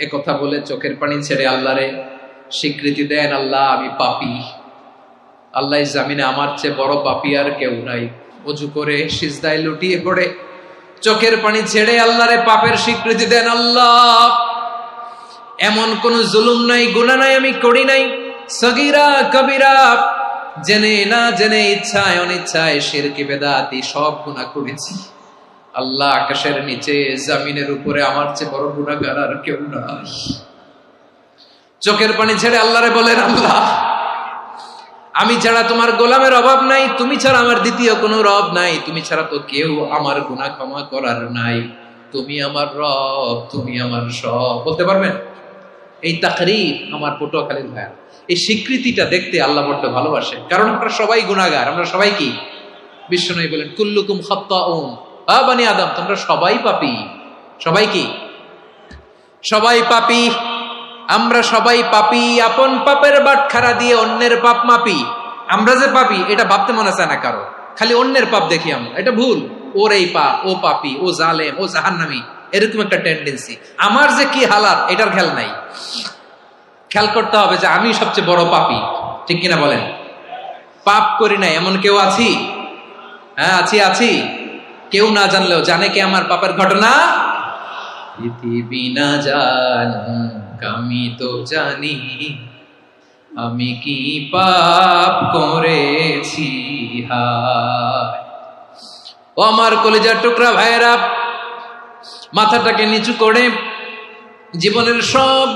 এ কথা বলে চোখের পানি ছেড়ে আল্লাহরে স্বীকৃতি দেন, আল্লাহ আমি পাপী, আল্লাহ জামিনে আমার চেয়ে বড় পাপী আর কেউ নাই। ওযু করে সিজদায় লুটিয়ে পড়ে চোখের পানি ছেড়ে আল্লাহরে পাপের স্বীকৃতি দেন, আল্লাহ এমন কোন জুলুম নাই, গুনাহ নাই আমি করি নাই, সগীরা কবিরা, জেনে না জেনে, ইচ্ছায় অনিচ্ছায়, শিরকি বেদাতি সব গুনাহ করেছি। আল্লাহ আকাশের নিচে জমিনের উপরে আমার চেয়ে বড় গুনাহগার আর কেউ নাই। চোখের পানি ছেড়ে আল্লাহরে বলেন, আল্লাহ আমি ছাড়া তোমার গোলামের অভাব নাই, তুমি ছাড়া আমার দ্বিতীয় কোনো রব নাই, তুমি ছাড়া তো কেউ আমার গুনাহ ক্ষমা করার নাই, তুমি আমার রব, তুমি আমার সব। বলতে পারবেন? এই তাকরীর আমার পটুয়াখালীর ভাইয়া, এই স্বীকৃতিটা দেখতে আল্লাহ বড্ড ভালোবাসে, কারণ আমরা সবাই গুনাহগার। আমরা সবাই কি? বিশ্বনবী বলেন কুল্লুকুম খাত্তাউন, আ বানি আদম তোমরা সবাই পাপী। সবাই কি? সবাই পাপী। আমরা সবাই পাপী, আপন পাপের বাটখারা দিয়ে অন্যের পাপ মাপি। আমরা যে পাপী এটা ভাবতে মনে চায় না কারো, খালি অন্যের পাপ দেখি আমরা, এটা ভুল। ওর এই পাপ, ও পাপী, ও জালেম, ও জাহান্নামী, এরকম একটা টেন্ডেন্সি। আমার যে কি হালাত এটার খেয়াল নাই। খেয়াল করতে হবে যে আমি সবচেয়ে বড় পাপী, ঠিক কিনা বলেন? পাপ করি নাই এমন কেউ আছি? হ্যাঁ আছি, আছি। কেউ না জানলেও জানে কে আমার পাপের ঘটনা? পৃথিবী না জানুক আমি তো জানি, আমি কি পাপ করেছি হায়। ও আমার কলিজার টুকরা ভাইয়েরা, মাথাটাকে নিচু করে জীবনের সব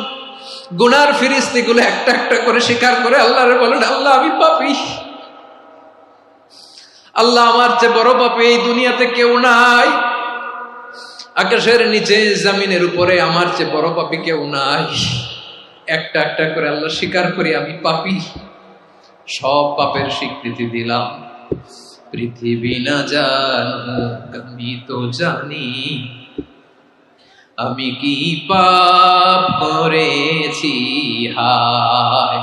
গুনার ফিরিস্তিগুলো একটা একটা করে স্বীকার করে আল্লাহরে বলেন, আল্লাহ আমি পাপী, আল্লাহ আমার চেয়ে বড় পাপী এই দুনিয়াতে কেউ নাই, আকাশের নিচে জমিনের উপরে আমার চেয়ে বড় পাপী কেউ নাই। একটা একটা করে আল্লাহ স্বীকার করি আমি পাপী, সব পাপের স্বীকৃতি দিলাম। পৃথিবী না জানুক আমি তো জানি, আমি কি পাপ করেছি হায়।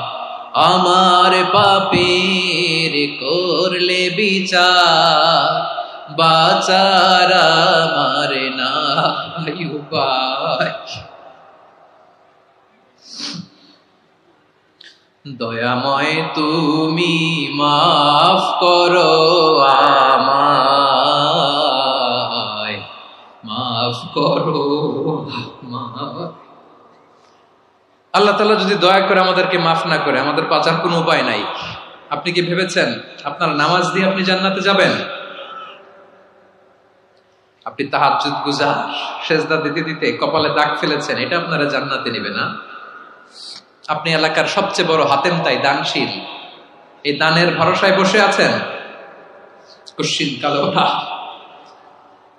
আমার পাপের করলে বিচার, বাঁচার আমার নাই উপায়। দয়াময় তুমি মাফ করো আমায়, মাফ করো আমায়। আল্লাহ তাআলা যদি দয়া করে আমাদেরকে মাফ না করে, আমাদের বাঁচার কোনো উপায় নাই। আপনি কি ভেবেছেন আপনার নামাজ দিয়ে আপনি জান্নাতে যাবেন? আপনি তাহাজ্জুদ গুজার, সেজদা দিতে দিতে কপালে দাগ ফেলেছেন, এটা আপনারা জান্নাতে নেবে না। আপনি এলাকার সবচেয়ে বড় হাতেম তাই দানশীল, এই দানের ভরসায় বসে আছেন, কশিন কালো না।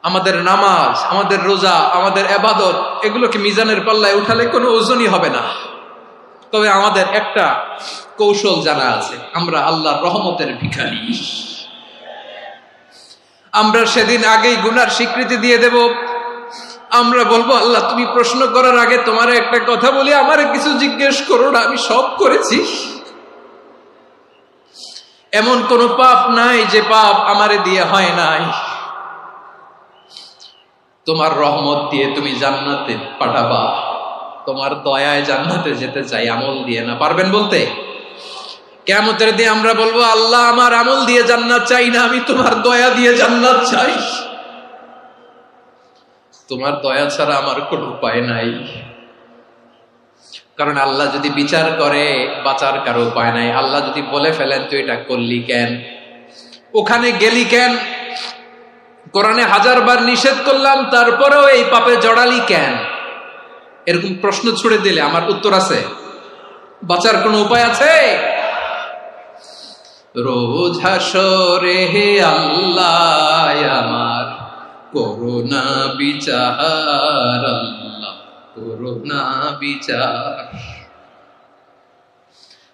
আমাদের নামাজ, আমাদের রোজা, আমাদের ইবাদত, এগুলোকে মিজানের পাল্লায় উঠালে কোনো ওজনই হবে না। তবে আমাদের একটা কৌশল জানা আছে, আমরা আল্লাহর রহমতের ভিখারি। আমরা সেদিন আগেই গুনার স্বীকৃতি দিয়ে দেব। আমরা বলবো, আল্লাহ তুমি প্রশ্ন করার আগে তোমার একটা কথা বলি, আমারে কিছু জিজ্ঞেস করো না, আমি সব করেছি। এমন কোন পাপ নাই যে পাপ আমারে দিয়ে হয় নাই। তোমার রহমত দিয়ে তুমি জান্নাতে পাঠাবা, তোমার দয়ায় জান্নাতে যেতে চাই, আমল দিয়ে না। পারবেন বলতে? কিয়ামতের দিন আমরা বলবো, আল্লাহ আমার আমল দিয়ে জান্নাত চাই না, আমি তোমার দয়া দিয়ে জান্নাত চাই। তোমার দয়া ছাড়া আমার কোনো উপায় নাই। কারণ আল্লাহ যদি বিচার করে, বাঁচার কারো উপায় নাই। আল্লাহ যদি বলে ফেলেন তুই এটা করলি কেন, ওখানে গেলি কেন, কোরআনে 1000 বার নিষেধ করলাম তারপরেও এই পাপে জড়ালি কেন, এরকম প্রশ্ন ছুড়ে দিলে আমার উত্তর আছে? বাঁচার কোনো উপায় আছে? রোজ হাসরে হে আল্লাহ আমার করুণা বিচার, আল্লাহ করুণা বিচার।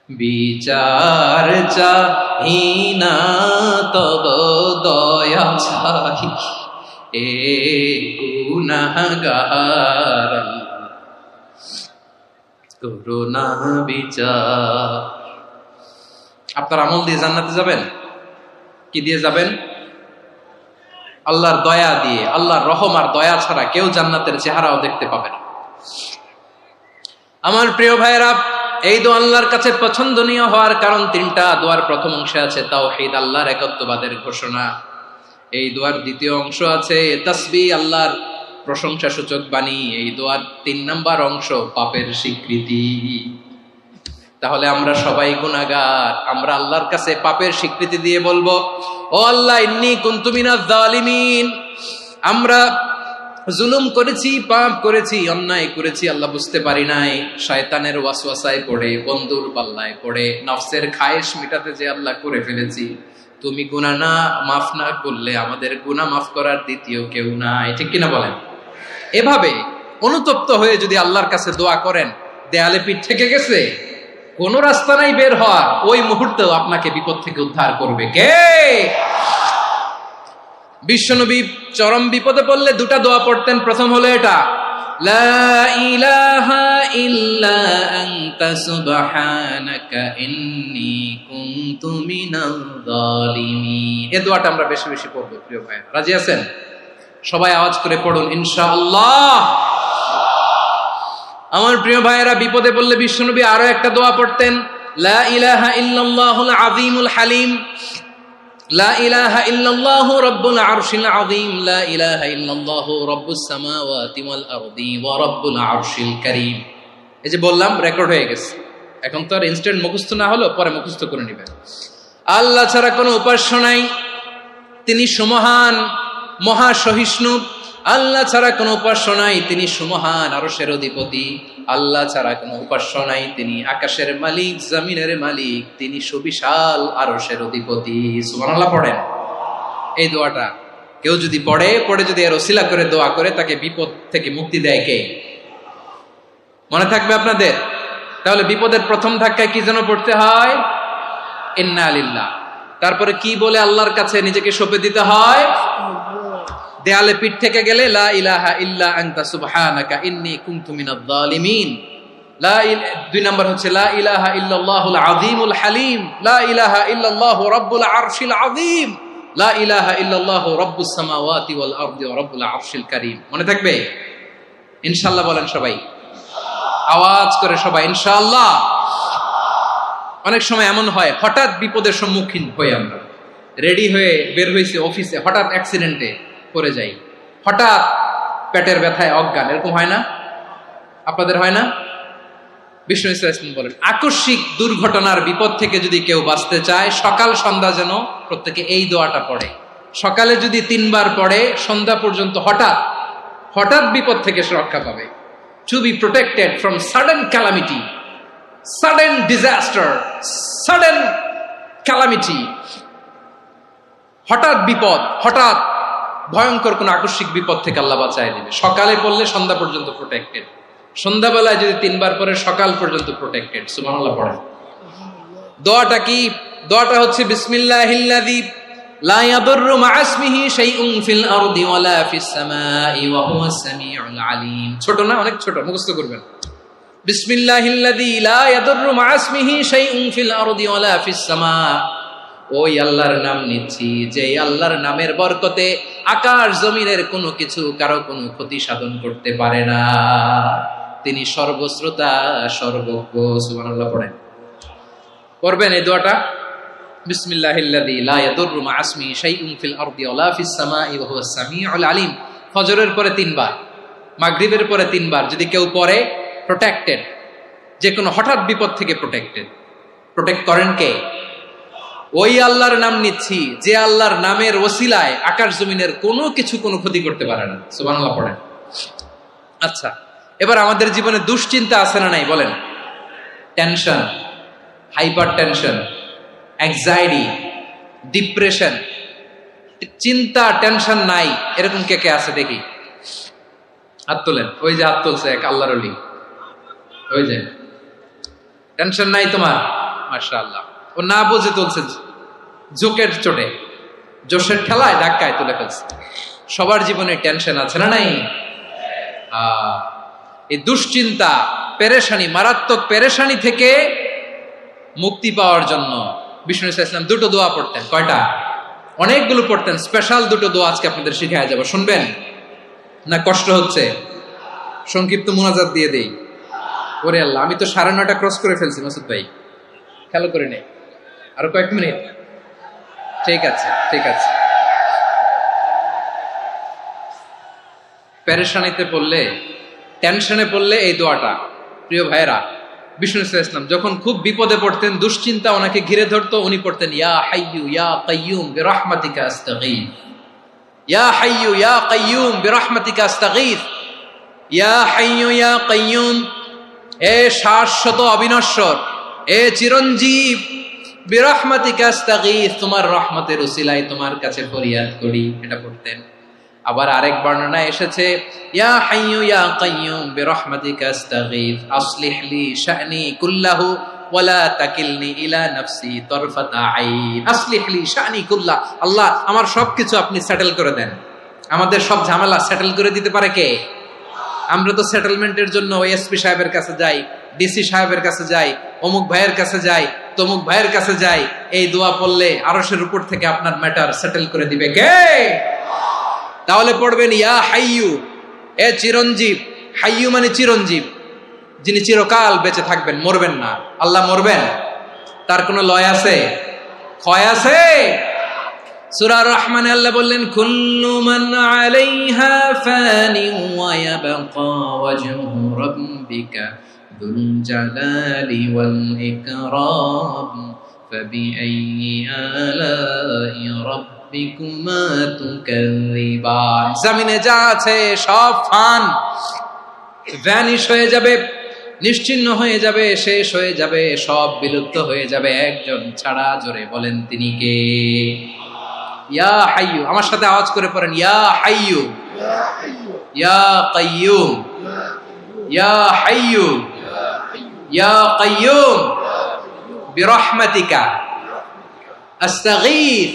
বিচার চাহি না তব দয়া চাহি এ গুনাহগার করুণা বিচার। আপনার আমল দিয়ে জান্নাতে যাবেন? কি দিয়ে যাবেন? আল্লাহর দয়া দিয়ে। আল্লাহর রহম আর দয়া ছাড়া কেউ জান্নাতের চেহারাও দেখতে পাবে না। আমার প্রিয় ভাইয়েরা, এই দোয়া আল্লাহর কাছে পছন্দনীয় হওয়ার কারণ তিনটা। দোয়ার প্রথম অংশে আছে তাওহীদ, আল্লাহর একত্ববাদের ঘোষণা। এই দোয়ার দ্বিতীয় অংশ আছে তাসবিহ, আল্লাহর প্রশংসা সূচক বাণী। এই দোয়ার ৩ নাম্বার অংশ পাপের স্বীকৃতি। তাহলে আমরা সবাই গুনাহগার। আমরা আল্লাহর কাছে পাপের স্বীকৃতি দিয়ে বলবো, ও আল্লাহ, ইন্নী কুনতু মিনাজ জালিমিন। আমরা জুলুম করেছি, পাপ করেছি, অন্যায় করেছি, আল্লাহ বুঝতে পারি নাই। শয়তানের ওয়াসওয়াসায় পড়ে, বন্ধুর পাল্লায় পড়ে, নফসের খায়েশ মিটাতে যে আল্লাহ করে ফেলেছি। তুমি গুনাহ না মাফ না করলে আমাদের গুনাহ মাফ করার দ্বিতীয় কেউ নাই। ঠিক কিনা বলেন? এভাবে অনুতপ্ত হয়ে যদি আল্লাহর কাছে দোয়া করেন, দেয়ালে পিঠ থেকে গেছে, কোনো রাস্তা নাই বের হওয়ার, ওই মুহূর্তেও আপনাকে বিপদ থেকে উদ্ধার করবে কে? বিশ্বনবী চরম বিপদে পড়লে দুটা দোয়া পড়তেন। প্রথম হলো এটা, লা ইলাহা ইল্লা আনতা সুবহানাকা ইন্নী কুনতু মিনাল জালিমিন। এই দোয়াটা আমরা বেশি বেশি পড়ব প্রিয় ভাইরা। রাজি আছেন? সবাই আওয়াজ করে পড়ুন ইনশাআল্লাহ। আমার প্রিয় ভাইয়েরা, বিপদে পড়লে বিশ্বনবী আরো একটা দোয়া পড়তেন, লা ইলাহা ইল্লাল্লাহুল আযীমুল হালিম, লা ইলাহা ইল্লাল্লাহু রাব্বুল আরশিল আযীম, লা ইলাহা ইল্লাল্লাহু রাব্বুস সামাওয়াতি ওয়াল আরদি ওয়া রাব্বুল আরশিল কারীম। এই যে বললাম, রেকর্ড হয়ে গেছে। এখন তো আর ইনস্ট্যান্ট মুখস্থ না হলো, পরে মুখস্থ করে নেবেন। আল্লাহ ছাড়া কোনো উপাস্য নাই, তিনি সুমহান, মহা সহিষ্ণু। আল্লাহ ছাড়া কোনো উপাস্য নাই, তিনি সুমহান, আরশের অধিপতি। আল্লাহ ছাড়া কোনো উপাস্য নাই, তিনি আকাশের মালিক, জমিনের মালিক, তিনি সুবিশাল আরশের অধিপতি। সুবহানাল্লাহ পড়েন। এই দোয়াটা কেউ যদি পড়ে যদি এর ওসিলা করে দোয়া করে, তাকে বিপদ থেকে মুক্তি দেয় কে? মনে থাকবে আপনাদের? তাহলে বিপদের প্রথম ধাক্কায় কি যেন পড়তে হয়? ইন্না লিল্লাহ। তারপরে কি বলে আল্লাহর কাছে নিজেকে সঁপে দিতে হয়? দেয়ালে পিঠ থেকে গেলে লা ইলাহা ইল্লা আনতা সুবহানাকা ইন্নী কুনতু মিনাজ জালিমিন। ২ নাম্বার হচ্ছে লা ইলাহা ইল্লাল্লাহুল আযীমুল হালিম, লা ইলাহা ইল্লাল্লাহু রাব্বুল আরশিল আযীম, লা ইলাহা ইল্লাল্লাহু রাব্বুস সামাওয়াতি ওয়াল আরদি ওয়া রাব্বুল আরশিল কারীম। মনে থাকবে? ইনশাআল্লাহ বলেন সবাই, আওয়াজ করে সবাই ইনশাআল্লাহ। অনেক সময় এমন হয়, হঠাৎ বিপদের সম্মুখীন হই আমরা, রেডি হয়ে বের হয়েছে অফিসে, হঠাৎ অ্যাক্সিডেন্টে পড়ে যাই, হঠাৎ পেটের ব্যথায় অজ্ঞান। এরকম হয় না? আপনাদের হয় না? বিষ্ণু ইসলাম বলেন, আকস্মিক দুর্ঘটনার বিপদ থেকে যদি কেউ বাঁচতে চায়, সকাল সন্ধ্যা যেন প্রত্যেকে এই দোয়াটা পড়ে। সকালে যদি 3 বার পড়ে, সন্ধ্যা পর্যন্ত হঠাৎ বিপদ থেকে সে রক্ষা পাবে। To be protected from sudden calamity, sudden disaster, sudden calamity. হঠাৎ বিপদ, হঠাৎ ভয়ঙ্কর কোন আকস্মিক বিপদ থেকে আল্লাহ বাঁচায় দিবে। সকালে পড়লে সন্ধ্যা পর্যন্ত প্রোটেক্টেড, সন্ধ্যাবেলায় যদি 3 বার পরে সকাল পর্যন্ত প্রোটেক্টেড। সুবহানাল্লাহ পড়েন। দোয়াটা কি? দোয়াটা হচ্ছে বিসমিল্লাহিল্লাযী লা ইয়াদুররু মা ইসমিহি শাইউন ফিল আরদি ওয়ালা ফিস সামাই ওয়া হুয়াস সামিউল আলীম। ছোট না? অনেক ছোট, মুখস্থ করবেন। বিসমিল্লাহিল্লাযী লা ইয়াদুররু মা ইসমিহি শাইউন ফিল আরদি ওয়ালা ফিস সামা। ওই আল্লাহর নাম নিচ্ছি, যে আল্লাহর নামের বরকতে আকাশ জমিনের কোনো কিছু কারো কোনো ক্ষতি সাধন করতে পারে না। তিনি সর্বশ্রোতা, সর্বজ্ঞ। সুবহানাল্লাহ পড়েন। পড়বেন এই দোয়াটা, বিসমিল্লাহিল্লাযী লা ইয়াদুররু মা ইসমিহি শাইউন ফিল আরদি ওয়ালা ফিস সামাই ওয়া হুয়াস সামিউল আলীম। ফজরের পরে 3 বার, মাগরিবের পরে 3 বার যদি কেউ পড়ে, প্রোটেক্টেড। যে কোনো হঠাৎ বিপদ থেকে প্রোটেক্টেড। প্রোটেক্ট করেন কে? ওই আল্লাহর নাম নিচ্ছি, যে আল্লাহর নামের ওসিলায় আকাশ জমিনের কোনো কিছু কোনো ক্ষতি করতে পারে না। সুবহানাল্লাহ পড়েন। আচ্ছা, এবার আমাদের জীবনে দুশ্চিন্তা আছে না নাই বলেন? Tension, hyper tension, anxiety, depression, চিন্তা, টেনশন নাই, এরকম কে কে আছে দেখি? হাত তোলেন। ওই যে হাত তুলছে এক আল্লাহর ওলি, ওই যে। টেনশন নাই তোমার? মাশাআল্লাহ। ও না বুঝে তুলছে, জোকের চোটে, জোশের ঠেলায় ধাক্কায় তুলে ফেলছে। সবার জীবনে টেনশন আছে না নাই? এই দুশ্চিন্তা, পেরেশানি, মারাত্মক পেরেশানি থেকে মুক্তি পাওয়ার জন্য বিষ্ণু ইসলাম দুটো দোয়া পড়তেন। কয়টা? অনেকগুলো পড়তেন। স্পেশাল দুটো দোয়া আজকে আপনাদের শিখায় যাব, শুনবেন না? কষ্ট হচ্ছে? সংক্ষিপ্ত মুনাজাত দিয়ে দেই। ওরে আল্লাহ, আমি তো 9:30 ক্রস করে ফেলছি মাসুদ ভাই, খেয়াল করে নেই। আরো কয়েক মিনিট? ঠিক আছে, ঠিক আছে। পেরেশানিতে পড়লে, টেনশনে পড়লে এই দোয়াটা, প্রিয় ভাইয়েরা, বিষ্ণু ইসলাম যখন খুব বিপদে পড়তেন, দুশ্চিন্তা ওনাকে ঘিরে ধরতো, উনি পড়তেন ইয়া হাইয়ু ইয়া কাইয়ুম বিরহমাতিকা আস্তাগীথ, ইয়া হাইয়ু ইয়া কাইয়ুম বিরহমাতিকা আস্তাগীথ, ইয়া হাইয়ু ইয়া কাইয়ুম, এ শাশ্বত অবিনশ্বর, এ চিরঞ্জীব, বিরহমাতিকা আস্তাগীথ, তোমার রহমতের উসিলায় তোমার কাছে ফরিয়াদ করি। এটা পড়তেন। আবার আরেক বর্ণনায় এসেছে ইয়া হাইয়ু ইয়া কাইয়ুম বিরহমাতিকা আস্তাগীথ আসলিহ লি শা'নি কুল্লাহু ওয়ালা তাকিলনি ইলা নাফসি তারফাতা আইন। আসলিহ লি শা'নি কুল্লাহ, আল্লাহ আমার সবকিছু আপনি সেটেল করে দেন। আমাদের সব ঝামেলা সেটেল করে দিতে পারে কে? আমরা তো সেটেলমেন্টের জন্য এসপি সাহেবের কাছে যাই, ডিসি সাহেবের কাছে যাই, অমুক ভাইয়ের কাছে যাই, তমুক ভাইয়ের কাছে যাই। এই দোয়া পড়লে আরশের উপর থেকে আপনার ম্যাটার সেটেল করে দিবে কে? তাহলে পড়বেন ইয়া হাইয়ু, এ চিরঞ্জীব। হাইয়ু মানে চিরঞ্জীব, যিনি চিরকাল বেঁচে থাকবেন, মরবেন না। আল্লাহ মরবেন? তার কোনো লয় আছে? ক্ষয় আছে? সূরা রহমানে আল্লাহ বললেন কুল্লু মান আলাইহা ফানি ওয়া ইয়াবকা ওয়াজহু রাব্বিকা যুল জালালি ওয়াল ইকরাম ফাবিআইয়ি আলাই রাব্বিকুমা তুকাযিবান। জমিনে যা আছে সব ফান, ভ্যানিশ হয়ে যাবে, নিশ্চিহ্ন হয়ে যাবে, শেষ হয়ে যাবে, সব বিলুপ্ত হয়ে যাবে, একজন ছাড়া। জোরে বলেন তিনি কে? ইয়া হাইয়ু। আমার সাথে আওয়াজ করে পড়েন ইয়া হাইয়ু ইয়া কাইয়ুম ইয়া হাইয়ু ইয়া কাইয়ুম বিরহমাতিকা আস্তাগীথ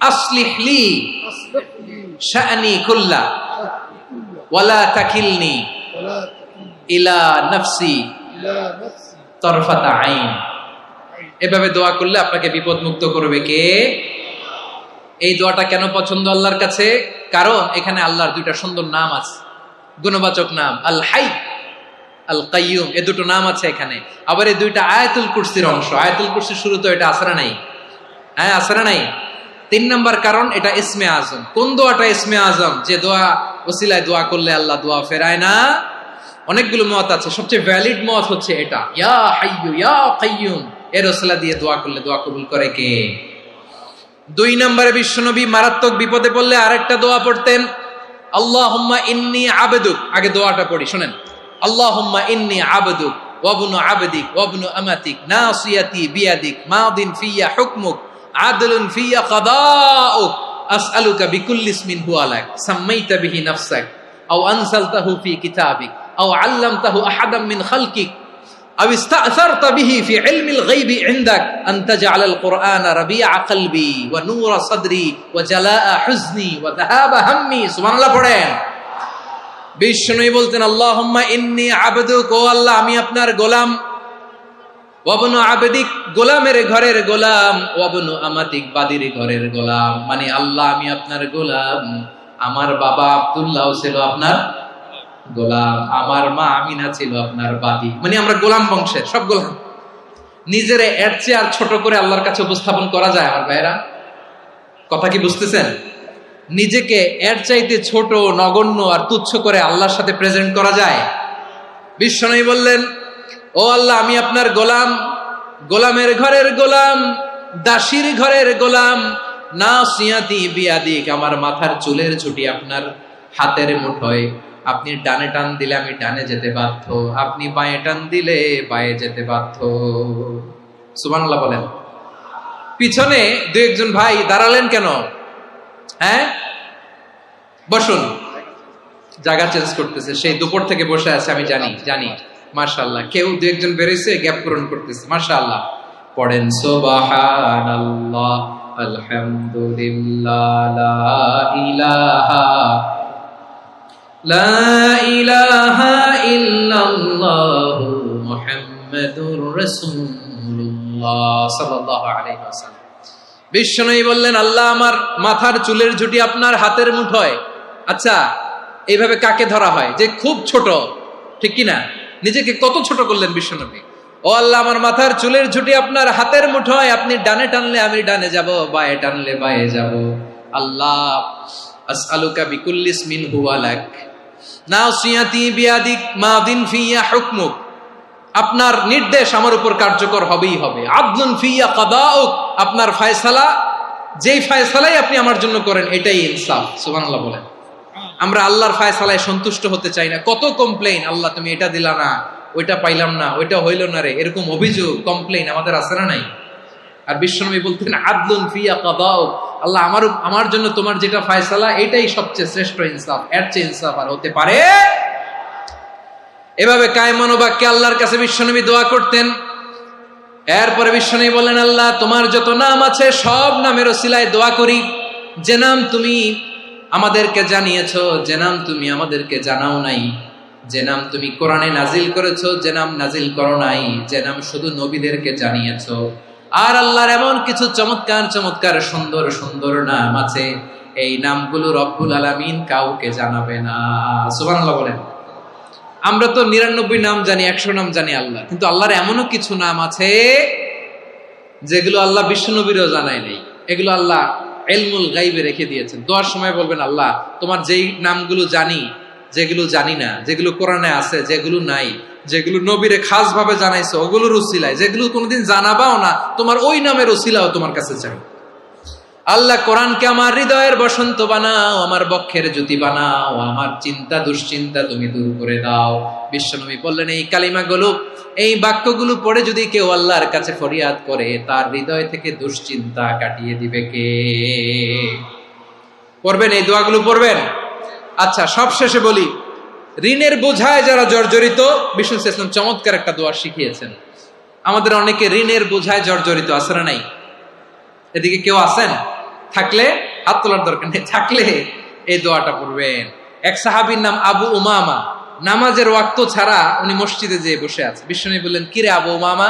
আসলিহ লি শা'নি কুল্লা ওয়ালা তাকিলনি ইলা নাফসি তারফাতা আইন। এভাবে দোয়া করলে আপনাকে বিপদ মুক্ত করবে কে? এই দোয়াটা কেন পছন্দ আল্লাহর কাছে? কারণ এখানে আল্লাহর দুইটা সুন্দর নাম আছে, গুণবাচক নাম, আল হাই, আল কাইয়ুম। এই দুটো নাম আছে এখানে। আবার এই দুইটা আয়াতুল কুরসির অংশ। আয়াতুল কুরসির শুরু তো এটা আসরা নাই? হ্যাঁ, আসরা নাই। 3 নাম্বার কারণ, এটা ইসমে আজম। কোন দোয়াটা ইসমে আজম? যে দোয়া ওসিলায় দোয়া করলে আল্লাহ দোয়া ফেরায় না। অনেকগুলো মত আছে, সবচেয়ে ভ্যালিড মত হচ্ছে এটা, ইয়া হাইয়ু ইয়া কাইয়ুম। এর ওসিলা দিয়ে দোয়া করলে দোয়া কবুল করে কে? 2 নম্বরে বিশ্বনবী মারাত্মক বিপদে পড়লে আরেকটা দোয়া পড়তেন, আল্লাহুম্মা ইন্নী আবদুক। আগে দোয়াটা পড়ি, শুনেন। আল্লাহুম্মা ইন্নী আবদুক ওয়া ইবনু আবদিক ওয়া ইবনু আমাতিক নাসিয়াতি বিয়াদিক মাদিন ফিয়া হুকমুক আদলুন ফিয়া কাদাউক আসআলুকা বিকুল্লি ইসমিন হুয়া লাক সাম্মাইতা বিহি নাফসাক আও আনসালতাহু ফি কিতাবিক আও আল্লামতাহু আহাদাম মিন খালকিক আও ইস্তা'সারতা বিহি ফি ইলমিল গায়বি ইনদাক আন তাজআলাল কুরআনা রাবিআ কলবি ওয়া নূরা সাদরি ওয়া জালাআ হুজনি ওয়া যাহাবা হাম্মি। সুবহানাল্লাহ পড়েন। বিষ্ণুই বলতেন আল্লাহুম্মা ইন্নী আবদুক, ও আল্লাহ আমি আপনার গোলাম, ওয়া ইবনু আবদিক, গোলামের ঘরের গোলাম, ওয়া ইবনু আমাতিক, বাদীর ঘরের গোলাম। মানে আল্লাহ আমি আপনার গোলাম। আমার বাবা আব্দুল্লাহ ছিল আপনার গোলাম, আমার মা আমিনা ছিল আপনার বাদী। মানে আমরা গোলাম বংশের, সব গোলাম। নিজেরে এর চেয়ে আর ছোট করে আল্লাহর কাছে উপস্থাপন করা যায় আমার ভাইরা? কথা কি বুঝতেছেন? নিজেকে এর চাইতে ছোট, নগণ্য আর তুচ্ছ করে আল্লাহর সাথে প্রেজেন্ট করা যায়? বিশ্বনবী বললেন, ও আল্লাহ আমি আপনার গোলাম, গোলামের ঘরের গোলাম, দাসীর ঘরের গোলাম, নাসিয়াতি বিয়াদিক, আমার মাথার চুলের ঝুঁটি আপনার হাতের মুঠোয়। আপনি ডানে টান দিলে আমি ডানে যেতে বাধ্য, আপনি বাঁয়ে টান দিলে বাঁয়ে যেতে বাধ্য। সুবহানাল্লাহ বলেন। পিছনে 2-1 ভাই দাঁড়ালেন কেন? হ্যাঁ, বসুন। জায়গা চেঞ্জ করতেছে, সেই দুপুর থেকে বসে আছে আমি জানি। মাশাআল্লাহ, কেউ দু একজন বেরোইছে গ্যাপ পূরণ করতেছে, মাশাআল্লাহ। পড়েন সুবহানাল্লাহ, আলহামদুলিল্লাহ, লা ইলাহা ইল্লাল্লাহু মুহাম্মাদুর রাসূলুল্লাহ সাল্লাল্লাহু আলাইহি ওয়াসাল্লাম। বিশ্বনবী বললেন, আল্লাহ আমার মাথার চুলের ঝুঁটি আপনার হাতের মুঠোয়। আচ্ছা, এইভাবে কাকে ধরা হয়? যে খুব ছোট, ঠিক কিনা? নিজেকে কত ছোট করলেন বিশ্বনবী। ও আল্লাহ, আমার মাথার চুলের ঝুঁটি আপনার হাতের মুঠোয়, আপনি ডানে টানলে আমি ডানে যাব, বায়ে টানলে বায়ে যাব। আল্লাহ, আসআলুকা বিকুল্লি ইসমিন হুয়া লাক, নাসিয়াতি বিয়াদিক, মাদিন ফিয়া হুকমুক। আপনার নির্দেশ আমার উপর কার্যকর হবেই হবে। আদলুন ফিয়া কাদাউক, আপনার ফয়সালা, যেই ফয়সালাই আপনি আমার জন্য করেন এটাই ইনসাফ। সুবহানাল্লাহ বলেন। আমরা আল্লাহর ফয়সালায় সন্তুষ্ট হতে চাই না। কত কমপ্লেইন, আল্লাহ তুমি এটা দিলা না, ওইটা পাইলাম না, ওইটা হইল না রে, এরকম অভিযোগ, কমপ্লেইন আমাদের আছে না নাই? আর বিশ্বনবী বলতেন, আদলুন ফিয়া কাদাউক, আল্লাহ আমার জন্য তোমার যেটা ফয়সালা এটাই সবচেয়ে শ্রেষ্ঠ ইনসাফ, এর চেয়ে ইনসাফ আর হতে পারে? এভাবে কায়মনোবাক্যে আল্লাহর কাছে বিশ্বনবী দোয়া করতেন। এরপরে বিশ্বনবী বললেন, আল্লাহ তোমার যত নাম আছে সব নামের ওসিলায় দোয়া করি, যে নাম তুমি আমাদেরকে জানিয়েছো, যে নাম তুমি আমাদেরকে জানাও নাই, যে নাম তুমি কোরআনে নাজিল করেছো, যে নাম নাজিল করো নাই, যে নাম শুধু নবীদেরকে জানিয়েছো। আর আল্লাহর এমন কিছু চমৎকার চমৎকার সুন্দর সুন্দর নাম আছে, এই নামগুলো রব্বুল আলামিন কাউকে জানাবে না। সুবহানাল্লাহ বলেন। আমরা তো 99 নাম জানি, 100 নাম জানি আল্লাহ, কিন্তু আল্লাহর এমনও কিছু নাম আছে যেগুলো আল্লাহ বিশ্বনবীরও জানায় নেই। এগুলো আল্লাহ ইলমুল গায়বে রেখে দিয়েছেন। দোয়ার সময় বলবেন, আল্লাহ তোমার যেই নামগুলো জানি, যেগুলো জানি না, যেগুলো কোরআনে আছে, যেগুলো নাই, যেগুলো নবীরে খাস ভাবে জানাইছো ওগুলোর উসিলায়, যেগুলো কোনোদিন জানাবাও না তোমার ওই নামের উসিলাও তোমার কাছে চাই। আল্লাহ কোরআনকে আমার হৃদয়ের বসন্ত বানাও, আমার বক্ষের জ্যোতি বানাও, আমার চিন্তা দুশ্চিন্তা তুমি দূর করে দাও। বিশ্বনবী বললেন, এই কালিমাগুলো, এই বাক্যগুলো পড়ে যদি কেউ আল্লাহর কাছে ফরিয়াদ করে, তার হৃদয় থেকে দুশ্চিন্তা কাটিয়ে দিবে কে? পড়বেন, এই দোয়াগুলো পড়বেন। আচ্ছা, সব শেষে বলি, ঋণের বোঝায় যারা জর্জরিত, বিষ্ণু ইসলাম চমৎকার একটা দোয়া শিখিয়েছেন। আমাদের অনেকে ঋণের বোঝায় জর্জরিত, আছে না নাই? এদিকে কেউ আছেন? থাকলে হাত তোলার দরকার নেই, থাকলে এই দোয়াটা পড়বেন। এক সাহাবীর নাম আবু উমামা, নামাজের ওয়াক্ত ছাড়া উনি মসজিদে যেয়ে বসে আছে। বিষ্ণু বললেন, কিরে আবু উমামা,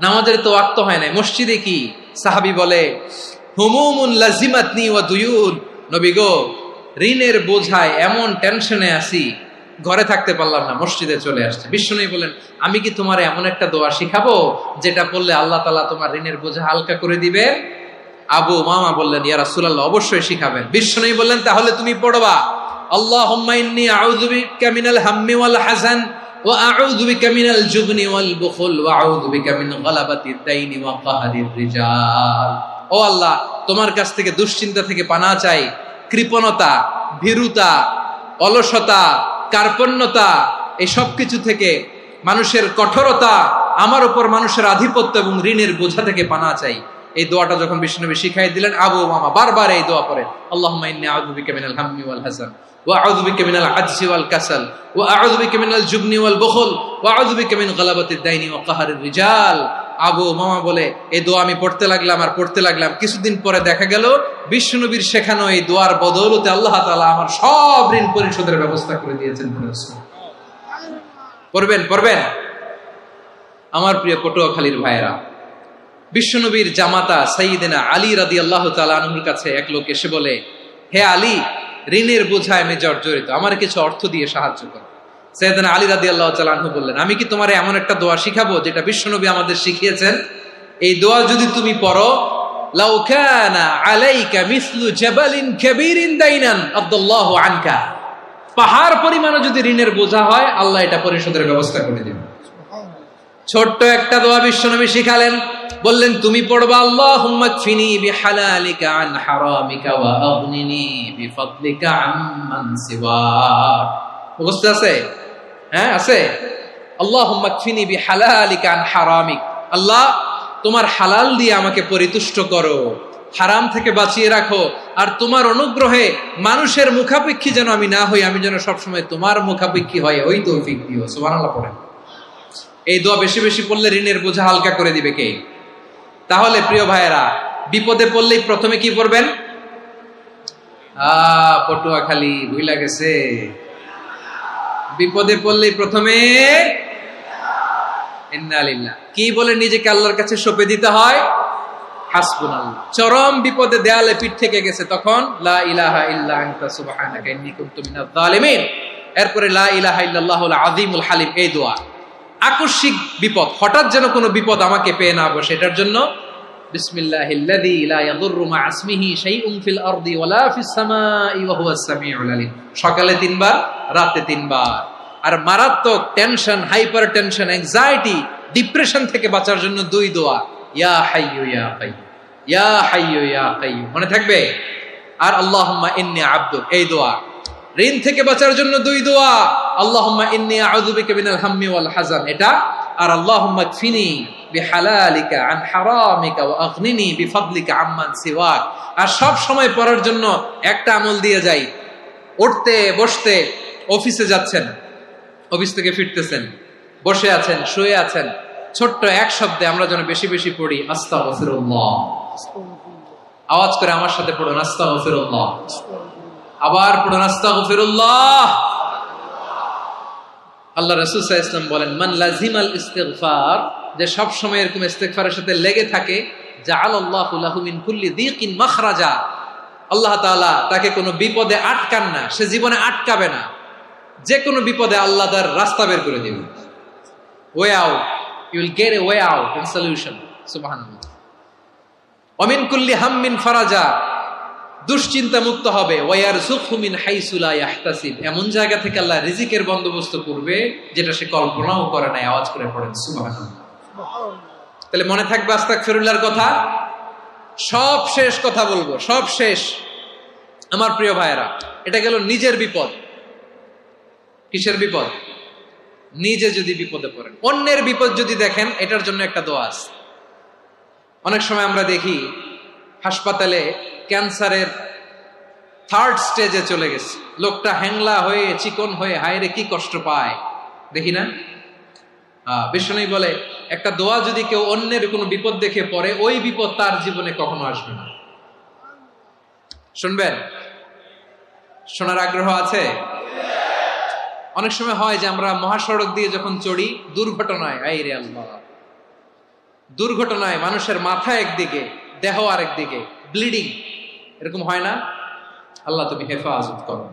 নামাজের তো ওয়াক্ত হয় নাই, মসজিদে কি? সাহাবী বলে, হুমুমুন লাজিমাতনি ওয়া দুয়ুন, নবী গো, ঋণের বোঝায় এমন টেনশনে আছি, ঘরে থাকতে পারলাম না, মসজিদে চলে আসছে। বিশ্বনবী বলেন, আমি কি তোমার এমন একটা দোয়া শিখাবো যেটা পড়লে আল্লাহ তাআলা তোমার ঋণের বোঝা হালকা করে দিবে? আবু উমামা বললেন, ইয়া রাসূলুল্লাহ, অবশ্যই শিখাবেন। বিশ্বনবী বললেন, তাহলে তুমি পড়বা, আল্লাহুম্মা ইন্নী আউযু বিকা মিনাল হাম্মি ওয়াল হাযান ওয়া আউযু বিকা মিনাল জুবনি ওয়াল বুখল ওয়া আউযু বিকা মিন গালাবাতিদ দাইনি ওয়া কাহরির রিজাল। ও আল্লাহ, তোমার কাছ থেকে দুশ্চিন্তা থেকে পানাহ চাই, কৃপণতা, ভীরুতা, অলসতা, কার্পণ্যতা, এই সব কিছু থেকে, মানুষের কঠোরতা, আমার উপর মানুষের আধিপত্য এবং ঋণের বোঝা থেকে পানাহ চাই। এই দোয়াটা যখন বিশ্বনবী শিখাই দিলেন, আবু উমামা বারবার এই দোয়া পড়েন, আল্লাহুম্মা ইন্নী আউযু বিকা মিনাল হাম্মি ওয়াল হাযান ওয়া আউযু বিকা মিনাল আজজি ওয়াল কাসাল ওয়া আউযু বিকা মিনাল জুবনি ওয়াল বুখল ওয়া আউযু বিকা মিন গালাবাতিদ দাইনি ওয়া কাহরির রিজাল। আবু উমামা বলে, এই দোয়া আমি পড়তে লাগলাম আর পড়তে লাগলাম, কিছুদিন পরে দেখা গেল বিশ্বনবীর শেখানো এই দোয়ার বদৌলতে আল্লাহ তাআলা আমার সব ঋণ পরিশোধের ব্যবস্থা করে দিয়েছেন। পড়বেন, পড়বেন। আমার প্রিয় পটুয়াখালীর ভাইয়েরা, বিশ্বনবীর জামাতা সাইয়্যিদিনা আলী রাদিয়াল্লাহু তাআলা আনহুর কাছে এক লোক এসে বলে, হে আলী, ঋণের বোঝায় আমি জর্জরিত, আমার কিছু অর্থ দিয়ে সাহায্য করো। সাইয়্যিদিনা আলী রাদিয়াল্লাহু তাআলা আনহু বললেন, আমি কি তোমারে এমন একটা দোয়া শিখাবো যেটা বিশ্বনবী আমাদের শিখিয়েছেন? এই দোয়া যদি তুমি পড়ো, লাউ কানা আলাইকা মিসলু জাবালিন কাবীরিন দাইনান আদাল্লাহু আনকা, পাহাড় পরিমাণও যদি ঋণের বোঝা হয়, আল্লাহ এটা পরিশোধের ব্যবস্থা করে দিবেন। ছোট্ট একটা দোয়া বিশ্বনবী শিখালেন, বললেন, তুমি পড়বা, আল্লাহুম্মা কফিনি বিহালালিকা আন হারামিকা ওয়া আগনিনি বিফাদলিকা আম্মান সিওয়াক। মুখস্থ আছে? হ্যাঁ, আছে। আল্লাহুম্মা কফিনি বিহালালিকা আন হারামিক, আল্লাহ তোমার হালাল দিয়ে আমাকে পরিতুষ্ট করো, হারাম থেকে বাঁচিয়ে রাখো, আর তোমার অনুগ্রহে মানুষের মুখাপেক্ষী যেন আমি না হই, আমি যেন সবসময় তোমার মুখাপেক্ষী হয়, ওই তৌফিক দিও। সুবহানাল্লাহ পড়েন। এই দোয়া বেশি বেশি পড়লে ঋণের বোঝা হালকা করে দিবে কে? তাহলে প্রিয় ভাইয়েরা, বিপদে পড়লেই প্রথমে কি পড়বেন? পটুয়াখালী ভুইলা গেছে। বিপদে পড়লেই প্রথমে ইন্না লিল্লাহ কি বলে নিজেকে আল্লাহর কাছে সঁপে দিতে হয়? হাসবুনাল্লাহ। চরম বিপদে দেয়ালে পিঠ থেকে গেছে, তখন লা ইলাহা ইল্লা আনতা সুবহানাকা ইন্নী কুনতু মিনাজ জালিমিন। এরপরে লা ইলাহা ইল্লাল্লাহুল আযীমুল হালিম, এই দোয়া। আকস্মিক বিপদ, হঠাৎ যেন কোনো বিপদ আমাকে পেয়ে না বসে, এটার জন্য বিসমিল্লাহিল্লাযী লা ইয়াদুররু মা ইসমিহি শাইউন ফিল আরদি ওয়ালা ফিস সামাই ওয়া হুয়াস সামিউল আলীম। সকালে 3 বার, রাতে 3 বার। আর মারাত্মক tension, hyper tension, anxiety, depression থেকে বাঁচার জন্য 2 দোয়া, ইয়া হাইয়্যু ইয়া কাইয়্যুম, ইয়া হাইয়্যু ইয়া কাইয়্যুম, মনে থাকবে? আর আল্লাহুম্মা ইন্নী আবদুক, এই দোয়া। ঋণ থেকে বাঁচার জন্য 2 দোয়া, আল্লাহুম্মা ইন্নী আউযু বিকা মিনাল হাম্মি ওয়াল হাযান, এটা। আর আল্লাহুম্মা কফিনি বিহালালিকা আন হারামিকা ওয়া আগনিনি বিফাদলিকা আম্মান সিওয়াক। আর সব সময় পড়ার জন্য একটা আমল দিয়ে যাই, উঠতে বসতে, অফিসে যাচ্ছেন, অফিস থেকে ফিরতেছেন, বসে আছেন, শুয়ে আছেন, ছোট্ট এক শব্দে আমরা যেন বেশি বেশি পড়ি আস্তাগফিরুল্লাহ। আওয়াজ করে আমার সাথে পড়ুন আস্তাগফিরুল্লাহ। আবার পড়ুন আস্তাগফিরুল্লাহ। আল্লাহ রাসূল সাল্লাল্লাহু আলাইহি ওয়াসাল্লাম বলেন, মান লাজিমাল ইস্তিগফার, যে সব সময় এরকম ইস্তিগফারের সাথে লেগে থাকে, জাআলাল্লাহু লাহু মিন কুল্লি যিকিন মাখরাজা, আল্লাহ তাআলা তাকে কোনো বিপদে আটকান না, সে জীবনে আটকাবে না। যে কোনো বিপদে আল্লাহ তার রাস্তা বের করে দিবেন। Way out, you will get a way out and solution. সুবহানাল্লাহ। ওয়া মিন কুল্লি হাম্মিন ফারাজা, দুশ্চিন্তা মুক্ত হবে। ওয়ায়ারযুকহু মিন হাইসু লা ইয়াহতাসিব, এমন জায়গা থেকে আল্লাহ রিজিকের বন্দোবস্ত করবে যেটা সে কল্পনাও করে নাই। আওয়াজ করে পড়েন সুবহানাল্লাহ। তাহলে মনে থাকবে আস্তাগফিরুল্লাহর কথা। সব শেষ কথা বলবো, সব শেষ আমার প্রিয় ভাইয়েরা। এটা গেল নিজের বিপদ। কিসের বিপদ? নিজে যদি বিপদে পড়েন। অন্যের বিপদ যদি দেখেন, এটার জন্য একটা দোয়া আছে। অনেক সময় আমরা দেখি হাসপাতালে ক্যান্সারের 3rd স্টেজে চলে গেছে, লোকটা হ্যাংলা হয়ে, চিকন হয়ে, হায়রে কি কষ্ট পায়, দেখি না? বিষ্ণু বলে, একটা দোয়া যদি কেউ অন্যের কোনো বিপদ দেখে পড়ে, ওই বিপদ তার জীবনে কখনো আসবে না। শুনবেন? শোনার আগ্রহ আছে? অনেক সময় হয় যে আমরা মহাসড়ক দিয়ে যখন চড়ি, দুর্ঘটনায়, আইরে আল্লাহ, দুর্ঘটনায় মানুষের মাথা একদিকে, দেহ আরেকদিকে, ব্লিডিং, এরকম হয় না? আল্লাহ তুমি হেফাজত করো।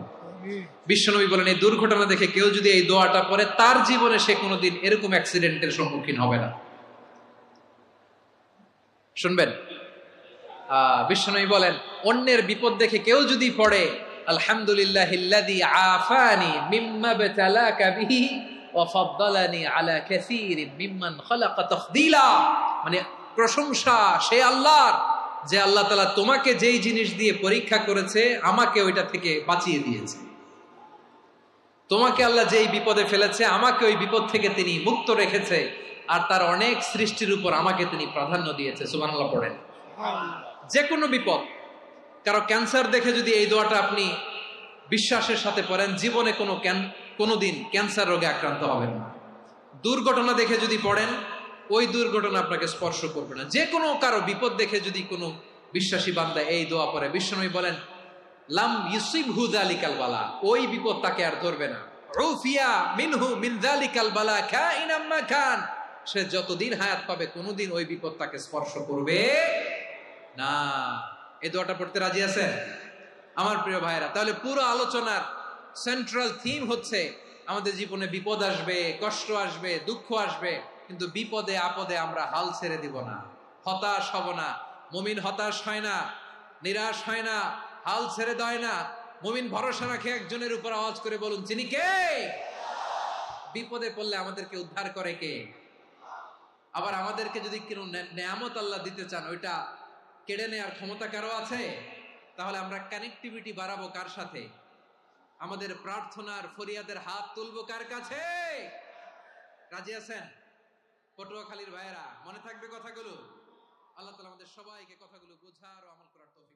বিশ্বনবী বলেন, এই দুর্ঘটনা দেখে কেউ যদি এই দোয়াটা পড়ে, তার জীবনে সে কোনোদিন এরকম অ্যাক্সিডেন্টের সম্মুখীন হবে না। শুনবেন? বিশ্বনবী বলেন, অন্যের বিপদ দেখে কেউ যদি পড়ে, আলহামদুলিল্লাহিল্লাযী আফানি মিম্মা বাতালাকা বিহি ওয়া ফাদ্দালানি আলা কাসীরিন মিম্মান খালাকা তাফদীলা, মানে প্রশংসা সে আল্লাহর, যে আল্লাহ তাআলা তোমাকে যেই জিনিস দিয়ে পরীক্ষা করেছে, আমাকে ওইটা থেকে বাঁচিয়ে দিয়েছে। তোমাকে আল্লাহ যেই বিপদে ফেলেছে, আমাকে ওই বিপদ থেকে তিনি মুক্ত রেখেছে, আর তার অনেক সৃষ্টির উপর আমাকে তিনি প্রাধান্য দিয়েছে। সুবহানাল্লাহ পড়েন। যে কোনো বিপদ, কারো ক্যান্সার দেখে যদি এই দোয়াটা আপনি বিশ্বাসের সাথে পড়েন, জীবনে কোনোদিন ক্যান্সার রোগে আক্রান্ত হবেন না। দুর্ঘটনা দেখে যদি পড়েন, ওই দুর্ঘটনা আপনাকে স্পর্শ করবে না। যে কোনো কারো বিপদ দেখে যদি কোনো বিশ্বাসী বান্দা এই দোয়া পড়ে, বিশ্বনবী বলেন, লাম ইউসিবহু যালিকাল বালা, ওই বিপদ তাকে আর ধরবে না। উফিয়া মিনহু মিন যালিকাল বালা কাইনাম মা কান, সে যতদিন হায়াত পাবে কোনোদিন ওই বিপদ তাকে স্পর্শ করবে না। এই দোয়াটা পড়তে রাজি আছেন আমার প্রিয় ভাইরা? তাহলে পুরো আলোচনার সেন্ট্রাল থিম হচ্ছে, আমাদের জীবনে বিপদ আসবে, কষ্ট আসবে, দুঃখ আসবে, কিন্তু বিপদে আপদে আমরা হাল ছেড়ে দিব না, হতাশ হব না। মুমিন হতাশ হয় না, নিরাশ হয় না, হাল ছেড়ে দেয় না। মুমিন ভরসা রাখে একজনের উপর। আওয়াজ করে বলুন, যিনি কে? বিপদে পড়লে আমাদেরকে উদ্ধার করে কে? আবার আমাদেরকে যদি কোনো নেয়ামত আল্লাহ দিতে চান, ওইটা কেড়ে নেওয়ার ক্ষমতা কারো আছে? তাহলে আমরা কানেক্টিভিটি বাড়াবো কার সাথে? আমাদের প্রার্থনার ফরিয়াদের হাত তুলবো কার কাছে? রাজি আছেন পটুয়াখালীর ভাইয়েরা? মনে থাকবে কথাগুলো। আল্লাহ তাআলা আমাদের সবাইকে কথাগুলো বোঝার ও আমল করার তৌফিক